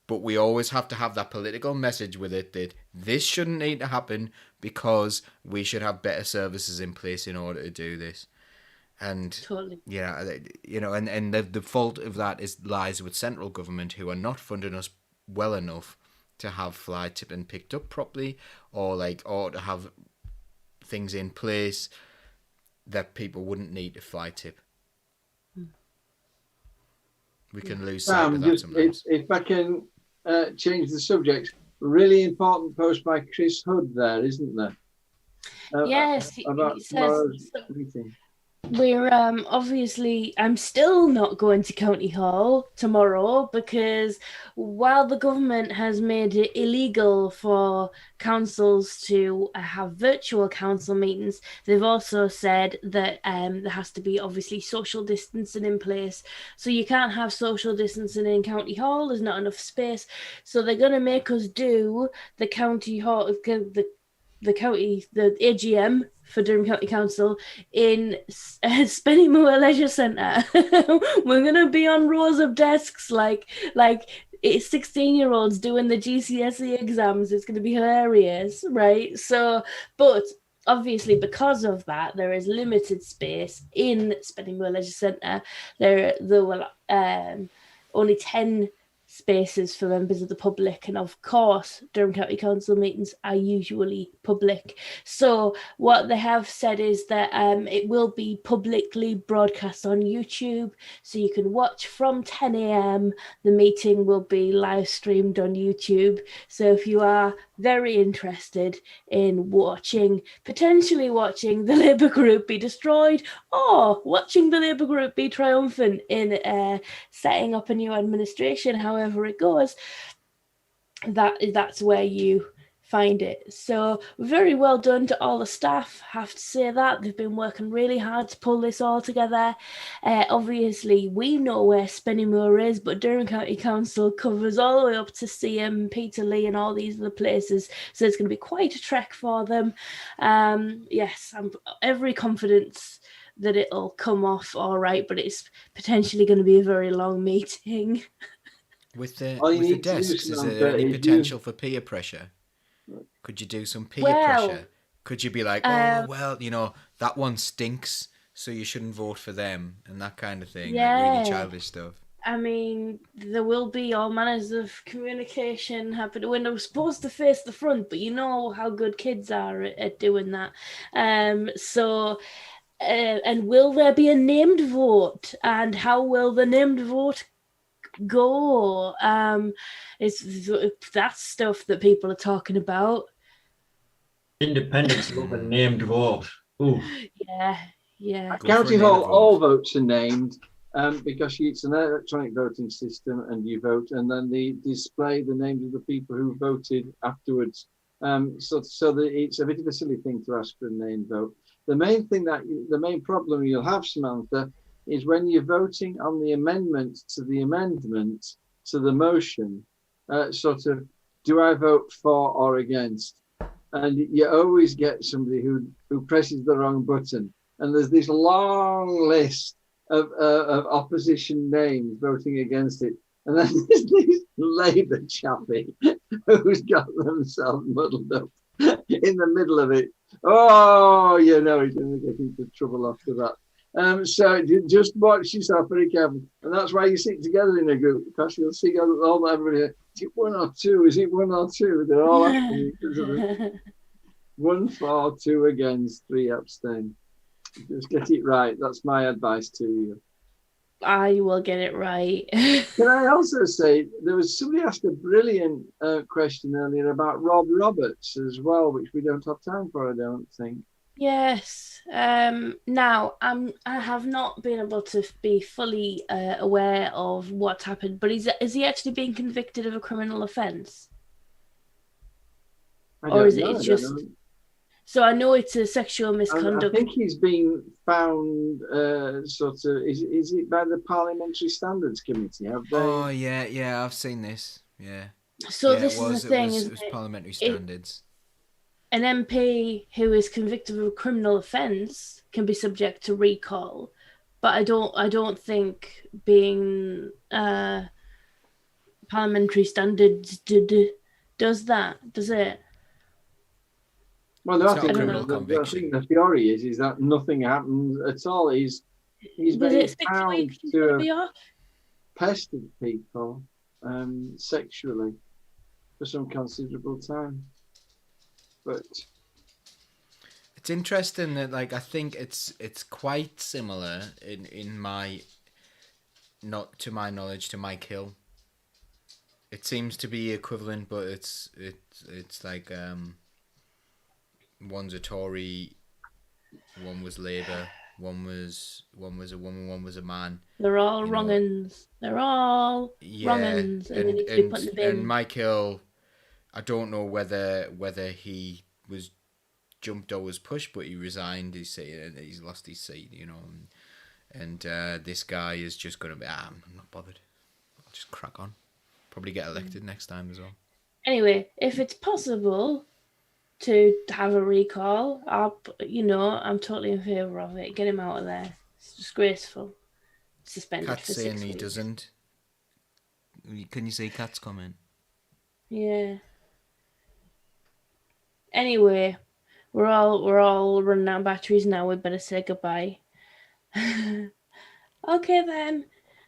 But we always have to have that political message with it that this shouldn't need to happen because we should have better services in place in order to do this. And totally. You know, and the fault of that lies with central government, who are not funding us well enough to have fly tipping picked up properly, or to have things in place that people wouldn't need to fly tip. We can lose sight of that sometimes. If I can change the subject, really important post by Chris Hood there, isn't there? Yes, about he says tomorrow's meeting. we're obviously, I'm still not going to County Hall tomorrow because while the government has made it illegal for councils to have virtual council meetings, they've also said that there has to be obviously social distancing in place. So you can't have social distancing in County Hall. There's not enough space. So they're going to make us do the County Hall, the AGM for Durham County Council in Spennymoor Leisure Centre. We're going to be on rows of desks like 16-year-olds doing the GCSE exams. It's going to be hilarious, right? So, but obviously because of that, there is limited space in Spennymoor Leisure Centre. There were only 10 spaces for members of the public, and of course Durham County Council meetings are usually public. So what they have said is that it will be publicly broadcast on YouTube, so you can watch from 10 a.m. The meeting will be live streamed on YouTube. So if you are very interested in potentially watching the Labour group be destroyed, or watching the Labour group be triumphant in setting up a new administration, however it goes, that's where you find it. So very well done to all the staff, have to say that. They've been working really hard to pull this all together. Obviously, we know where Spennymoor is, but Durham County Council covers all the way up to Seaham, Peterlee and all these other places, so it's going to be quite a trek for them. Yes, I'm every confidence that it'll come off all right, but it's potentially going to be a very long meeting. With the desks, is there any potential for peer pressure? Could you do some peer pressure? Could you be like, oh, well, you know, that one stinks, so you shouldn't vote for them, and that kind of thing, like really childish stuff? I mean, there will be all manners of communication happening when they're supposed to face the front, but you know how good kids are at doing that. And will there be a named vote? And how will the named vote go? That's stuff that people are talking about. Independents love a named vote. Ooh. Yeah. At County Hall, all votes are named because it's an electronic voting system, and you vote, and then they display the names of the people who voted afterwards. So that it's a bit of a silly thing to ask for a named vote. The main problem you'll have, Samantha, is when you're voting on the amendment to the motion, sort of, do I vote for or against? And you always get somebody who presses the wrong button. And there's this long list of opposition names voting against it. And then there's this Labour chappie who's got themselves muddled up in the middle of it. Oh, you know, he's going to get into trouble after that. So just watch yourself very carefully. And that's why you sit together in a group, because you'll see all everybody, is it one or two? Is it one or two? They're all asking you. 1 for, 2 against, 3 abstain. Just get it right. That's my advice to you. I will get it right. Can I also say, there was somebody asked a brilliant question earlier about Rob Roberts as well, which we don't have time for, I don't think. Yes. Now, I have not been able to be fully aware of what's happened, but is he actually being convicted of a criminal offence? Or is it just... So I know it's a sexual misconduct. I think he's been found sort of... Is it by the Parliamentary Standards Committee? Have they... Oh, yeah, I've seen this. Yeah. So yeah, this is the thing, it was Parliamentary Standards. An MP who is convicted of a criminal offence can be subject to recall, but I don't think being Parliamentary Standards does that, does it? Well, I think the theory is that nothing happens at all. He's been found to have pestered people sexually for some considerable time. But it's interesting that, like, I think it's quite similar in my, not to my knowledge, to Mike Hill. It seems to be equivalent, but it's like one's a Tory, one was Labour, one was a woman, one was a man. They're all wrong-uns. They're all wrong-uns, and they need to be put in the bin. And Mike Hill, I don't know whether he was jumped or was pushed, but he resigned. He's lost his seat, you know. And this guy is just going to be, I'm not bothered. I'll just crack on. Probably get elected next time as well. Anyway, if it's possible to have a recall, I'm totally in favour of it. Get him out of there. It's disgraceful. Suspended Cat's for 6 saying weeks. he doesn't. Can you say Cat's comment? Yeah. Anyway, we're all running out of batteries now. We better say goodbye. Okay then.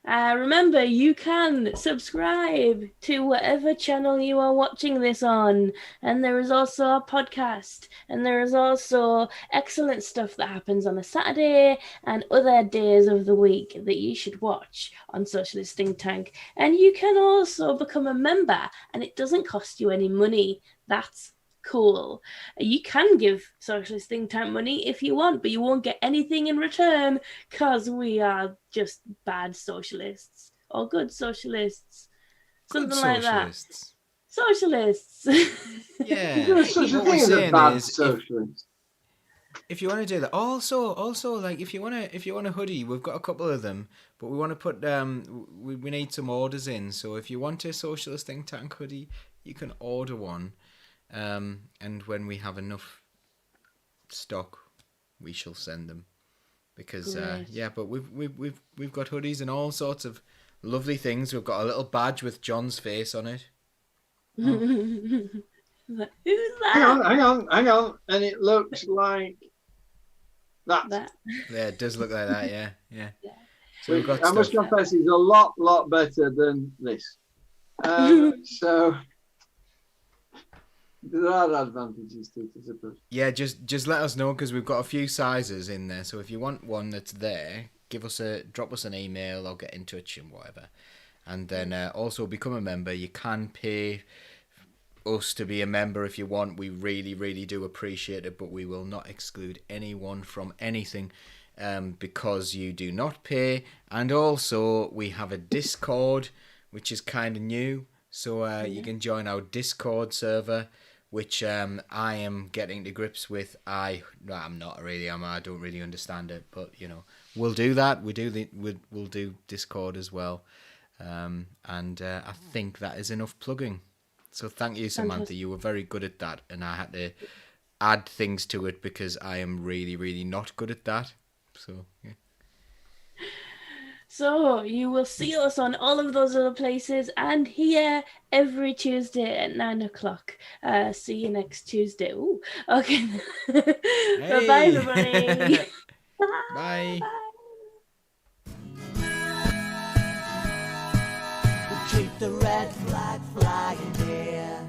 Remember, you can subscribe to whatever channel you are watching this on. And there is also a podcast. And there is also excellent stuff that happens on a Saturday and other days of the week that you should watch on Socialist Think Tank. And you can also become a member, and it doesn't cost you any money. That's cool. You can give Socialist Think Tank money if you want, but you won't get anything in return because we are just bad socialists or good socialists. Something like that. Socialists. Yeah. There's such a What we're thing as a saying bad is socialist. if you want to do that, also, like if you want a hoodie, we've got a couple of them, but we want to put we need some orders in. So if you want a Socialist Think Tank hoodie, you can order one, and when we have enough stock, we shall send them. Because but we've got hoodies and all sorts of lovely things. We've got a little badge with John's face on it. Who's that? Hang on, and it looks like that. Yeah, it does look like that. Yeah. So we've got I must stuff. confess, it's a lot better than this. So there are advantages to it, I suppose. Yeah, just let us know because we've got a few sizes in there. So if you want one that's there, drop us an email or get in touch and whatever. And then also become a member. You can pay us to be a member if you want. We really, really do appreciate it, but we will not exclude anyone from anything because you do not pay. And also, we have a Discord, which is kind of new. So you can join our Discord server, which I am getting to grips with. I'm not really. I don't really understand it, but we'll do that. We'll do Discord as well. And I think that is enough plugging. So thank you, Samantha. Fantastic. You were very good at that, and I had to add things to it because I am really, really not good at that. So yeah. So you will see us on all of those other places and here every Tuesday at 9:00. See you next Tuesday. Ooh, okay. Hey. Bye, everybody. Bye. Keep the red flag flying here.